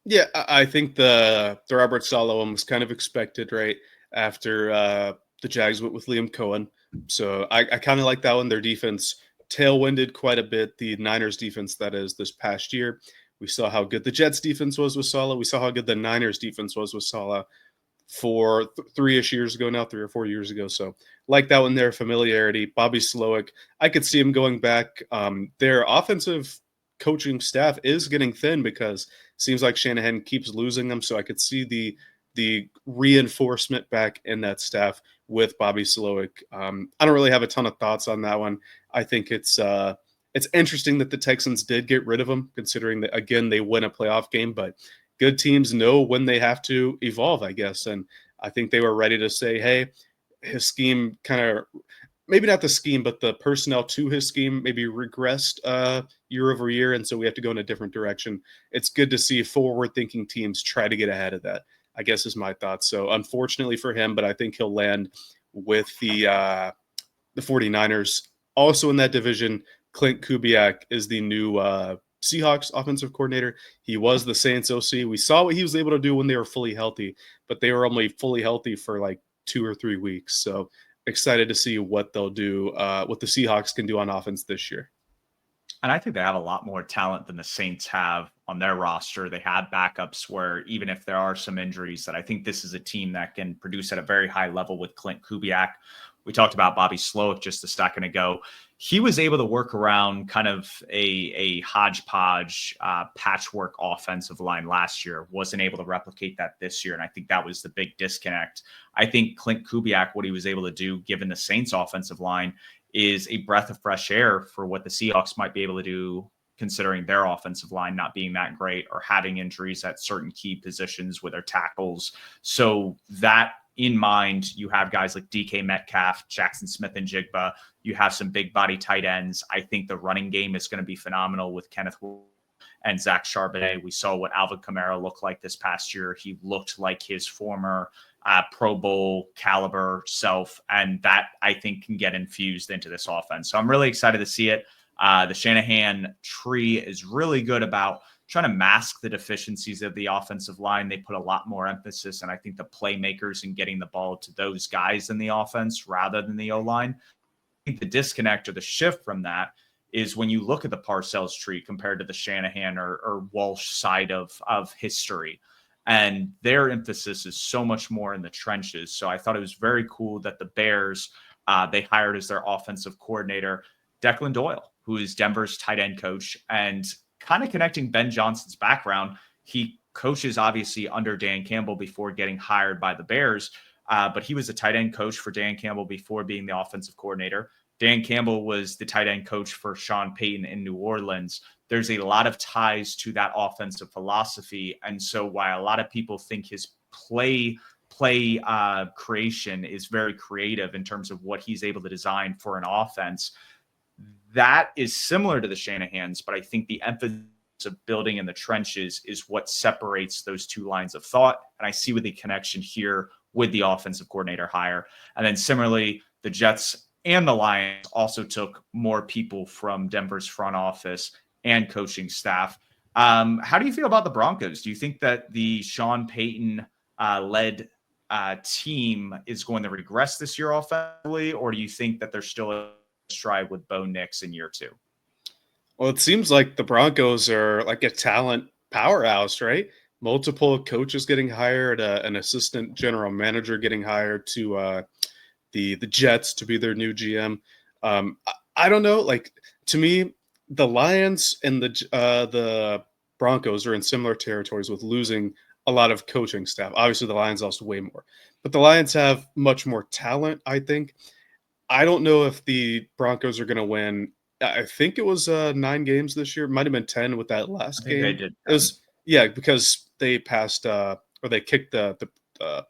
Yeah, I think the Robert Saleh one was kind of expected, right? After the Jags went with Liam Cohen. So I kind of like that one. Their defense tailwinded quite a bit. The Niners defense, that is, this past year. We saw how good the Jets defense was with Saleh. We saw how good the Niners defense was with Saleh for 3-ish years ago now, 3 or 4 years ago. So like that one there, familiarity. Bobby Slowick, I could see him going back. Their offensive coaching staff is getting thin because it seems like Shanahan keeps losing them. So I could see the reinforcement back in that staff with Bobby Slowick. I don't really have a ton of thoughts on that one. I think it's interesting that the Texans did get rid of him, considering that, again, they win a playoff game, but good teams know when they have to evolve, I guess. And I think they were ready to say, hey, his scheme kind of, maybe not the scheme, but the personnel to his scheme maybe regressed year over year. And so we have to go in a different direction. It's good to see forward-thinking teams try to get ahead of that, I guess, is my thought. So unfortunately for him, but I think he'll land with the 49ers. Also in that division, Clint Kubiak is the new Seahawks offensive coordinator. He was the Saints OC. We saw what he was able to do when they were fully healthy, but they were only fully healthy for like 2 or 3 weeks. So excited to see what they'll do, what the Seahawks can do on offense this year. And I think they have a lot more talent than the Saints have on their roster. They have backups where even if there are some injuries, that I think this is a team that can produce at a very high level with Clint Kubiak. We talked about Bobby Slowick just a second ago. He was able to work around kind of a hodgepodge patchwork offensive line last year, wasn't able to replicate that this year. And I think that was the big disconnect. I think Clint Kubiak, what he was able to do, given the Saints offensive line, is a breath of fresh air for what the Seahawks might be able to do, considering their offensive line not being that great or having injuries at certain key positions with their tackles. So that in mind, you have guys like DK Metcalf, Jackson Smith and Jigba. You have some big body tight ends. I think the running game is going to be phenomenal with Kenneth and Zach Charbonnet. We saw what Alvin Kamara looked like this past year. He looked like his former Pro Bowl caliber self, and that I think can get infused into this offense. So I'm really excited to see it. The Shanahan tree is really good about trying to mask the deficiencies of the offensive line. They put a lot more emphasis, and I think the playmakers and getting the ball to those guys in the offense rather than the O-line. I think the disconnect or the shift from that is when you look at the Parcells tree compared to the Shanahan or Walsh side of history. and their emphasis is so much more in the trenches. So I thought it was very cool that the Bears, they hired as their offensive coordinator Declan Doyle, who is Denver's tight end coach, and kind of connecting Ben Johnson's background. He coaches obviously under Dan Campbell before getting hired by the Bears, but he was a tight end coach for Dan Campbell before being the offensive coordinator. Dan Campbell was the tight end coach for Sean Payton in New Orleans. There's a lot of ties to that offensive philosophy. And so while a lot of people think his play creation is very creative in terms of what he's able to design for an offense, that is similar to the Shanahan's, but I think the emphasis of building in the trenches is what separates those two lines of thought. And I see with the connection here with the offensive coordinator hire. And then similarly, the Jets and the Lions also took more people from Denver's front office and coaching staff. How do you feel about the Broncos? Do you think that the Sean Payton led team is going to regress this year offensively, or do you think that they're still a stride with Bo Nix in year 2? Well, it seems like the Broncos are like a talent powerhouse, right? Multiple coaches getting hired, an assistant general manager getting hired to the Jets to be their new GM. I don't know. Like, to me, the Lions and the Broncos are in similar territories with losing a lot of coaching staff. Obviously, the Lions lost way more, but the Lions have much more talent, I think. I don't know if the Broncos are going to win. I think it was 9 games this year. It might have been 10 with that last I think game. they did. It was, yeah, because they passed or they kicked the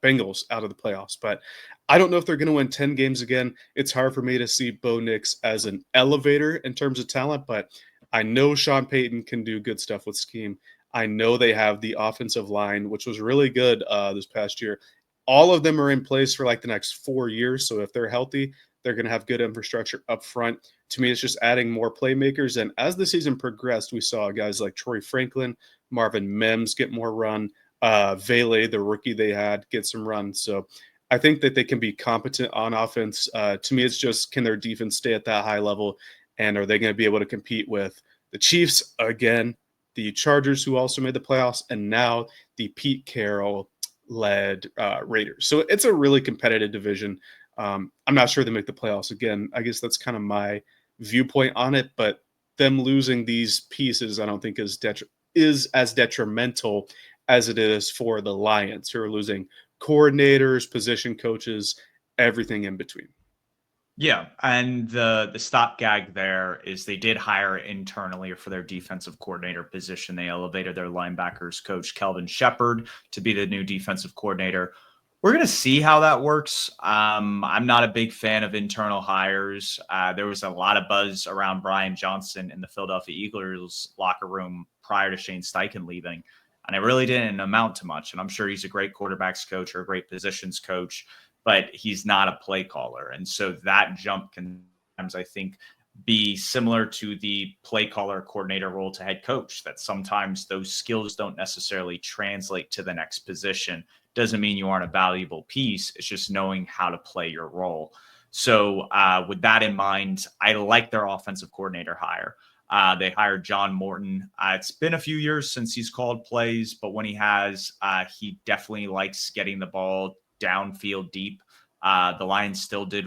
Bengals out of the playoffs. But I don't know if they're going to win 10 games again. It's hard for me to see Bo Nix as an elevator in terms of talent, but I know Sean Payton can do good stuff with scheme. I know they have the offensive line, which was really good this past year. All of them are in place for like the next 4 years. So if they're healthy, they're going to have good infrastructure up front. To me, it's just adding more playmakers. And as the season progressed, we saw guys like Troy Franklin, Marvin Mims get more run. Vele, the rookie they had, get some run. So I think that they can be competent on offense. To me, it's just, can their defense stay at that high level? And are they going to be able to compete with the Chiefs again, the Chargers, who also made the playoffs, and now the Pete Carroll-led Raiders? So it's a really competitive division. I'm not sure they make the playoffs again. I guess that's kind of my viewpoint on it, but them losing these pieces, I don't think is as detrimental as it is for the Lions, who are losing coordinators, position coaches, everything in between. Yeah, and the stopgag there is they did hire internally for their defensive coordinator position. They elevated their linebackers coach Kelvin Shepard to be the new defensive coordinator. We're going to see how that works. I'm not a big fan of internal hires. There was a lot of buzz around Brian Johnson in the Philadelphia Eagles locker room prior to Shane Steichen leaving, and it really didn't amount to much. And I'm sure he's a great quarterbacks coach or a great positions coach, but he's not a play caller. And so that jump can sometimes, I think, be similar to the play caller coordinator role to head coach, that sometimes those skills don't necessarily translate to the next position. Doesn't mean you aren't a valuable piece. It's just knowing how to play your role. So with that in mind, I like their offensive coordinator hire. They hired John Morton. It's been a few years since he's called plays, but when he has, he definitely likes getting the ball downfield deep. The Lions still did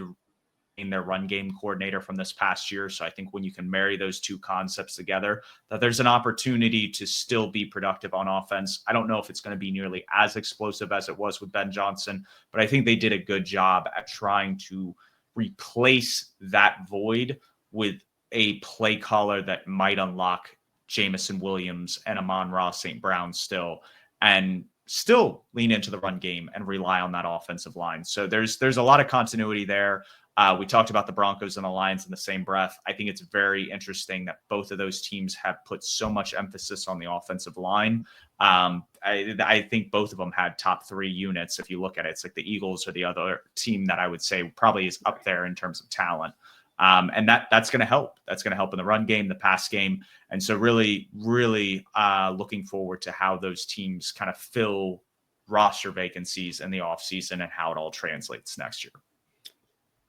in their run game coordinator from this past year. So I think when you can marry those two concepts together, that there's an opportunity to still be productive on offense. I don't know if it's going to be nearly as explosive as it was with Ben Johnson, but I think they did a good job at trying to replace that void with a play caller that might unlock Jamison Williams and Amon-Ra St. Brown still, and still lean into the run game and rely on that offensive line. So there's a lot of continuity there. We talked about the Broncos and the Lions in the same breath. I think it's very interesting that both of those teams have put so much emphasis on the offensive line. I think both of them had top 3 units. If you look at it, it's like the Eagles or the other team that I would say probably is up there in terms of talent. And that's going to help. That's going to help in the run game, the pass game. And so really, really looking forward to how those teams kind of fill roster vacancies in the offseason and how it all translates next year.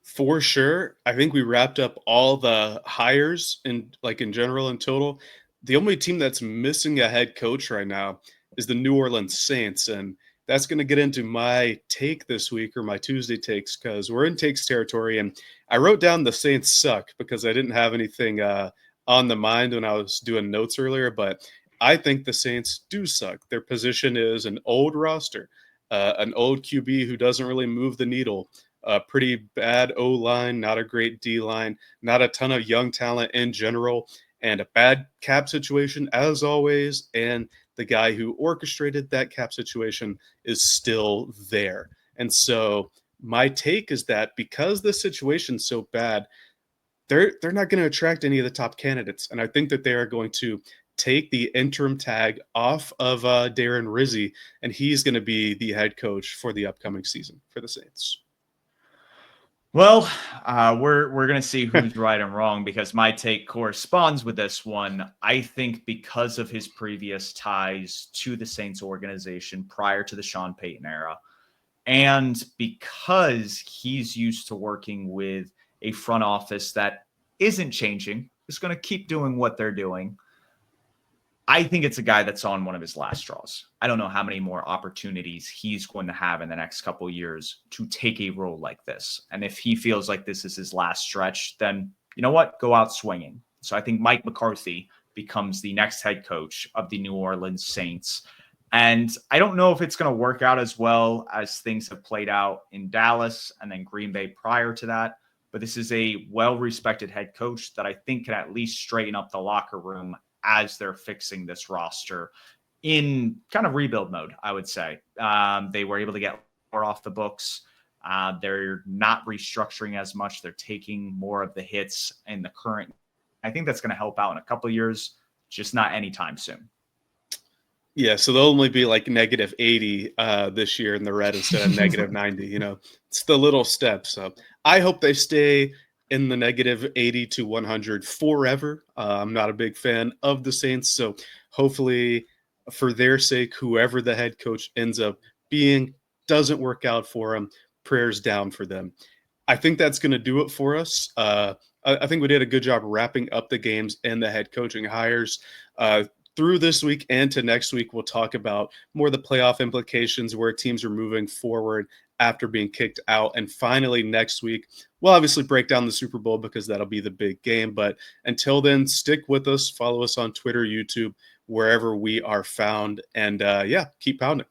For sure. I think we wrapped up all the hires in general in total. The only team that's missing a head coach right now is the New Orleans Saints. And that's going to get into my take this week, or my Tuesday takes, because we're in takes territory. And I wrote down the Saints suck because I didn't have anything on the mind when I was doing notes earlier. But I think the Saints do suck. Their position is an old roster, an old QB who doesn't really move the needle. A pretty bad O-line, not a great D-line, not a ton of young talent in general, and a bad cap situation as always. And the guy who orchestrated that cap situation is still there. And so my take is that because the situation's so bad, they're not going to attract any of the top candidates. And I think that they are going to take the interim tag off of Darren Rizzi, and he's going to be the head coach for the upcoming season for the Saints. Well, we're gonna see who's right and wrong, because my take corresponds with this one. I think because of his previous ties to the Saints organization prior to the Sean Payton era, and because he's used to working with a front office that isn't changing, is going to keep doing what they're doing, I think it's a guy that's on one of his last straws. I don't know how many more opportunities he's going to have in the next couple of years to take a role like this. And if he feels like this is his last stretch, then you know what? Go out swinging. So I think Mike McCarthy becomes the next head coach of the New Orleans Saints. And I don't know if it's going to work out as well as things have played out in Dallas and then Green Bay prior to that. But this is a well-respected head coach that I think can at least straighten up the locker room as they're fixing this roster in kind of rebuild mode, I would say. They were able to get more off the books. They're not restructuring as much. They're taking more of the hits in the current. I think that's going to help out in a couple of years, just not anytime soon. Yeah, so they'll only be like negative 80 this year in the red instead of negative 90. You know, it's the little steps. So I hope they stay in the negative 80 to 100 forever. I'm not a big fan of the Saints, so hopefully for their sake, whoever the head coach ends up being doesn't work out for them. Prayers down for them. I think that's going to do it for us. I think we did a good job wrapping up the games and the head coaching hires. Through this week and to next week, we'll talk about more of the playoff implications, where teams are moving forward after being kicked out. And finally, next week, we'll obviously break down the Super Bowl because that'll be the big game. But until then, stick with us. Follow us on Twitter, YouTube, wherever we are found. And yeah, keep pounding.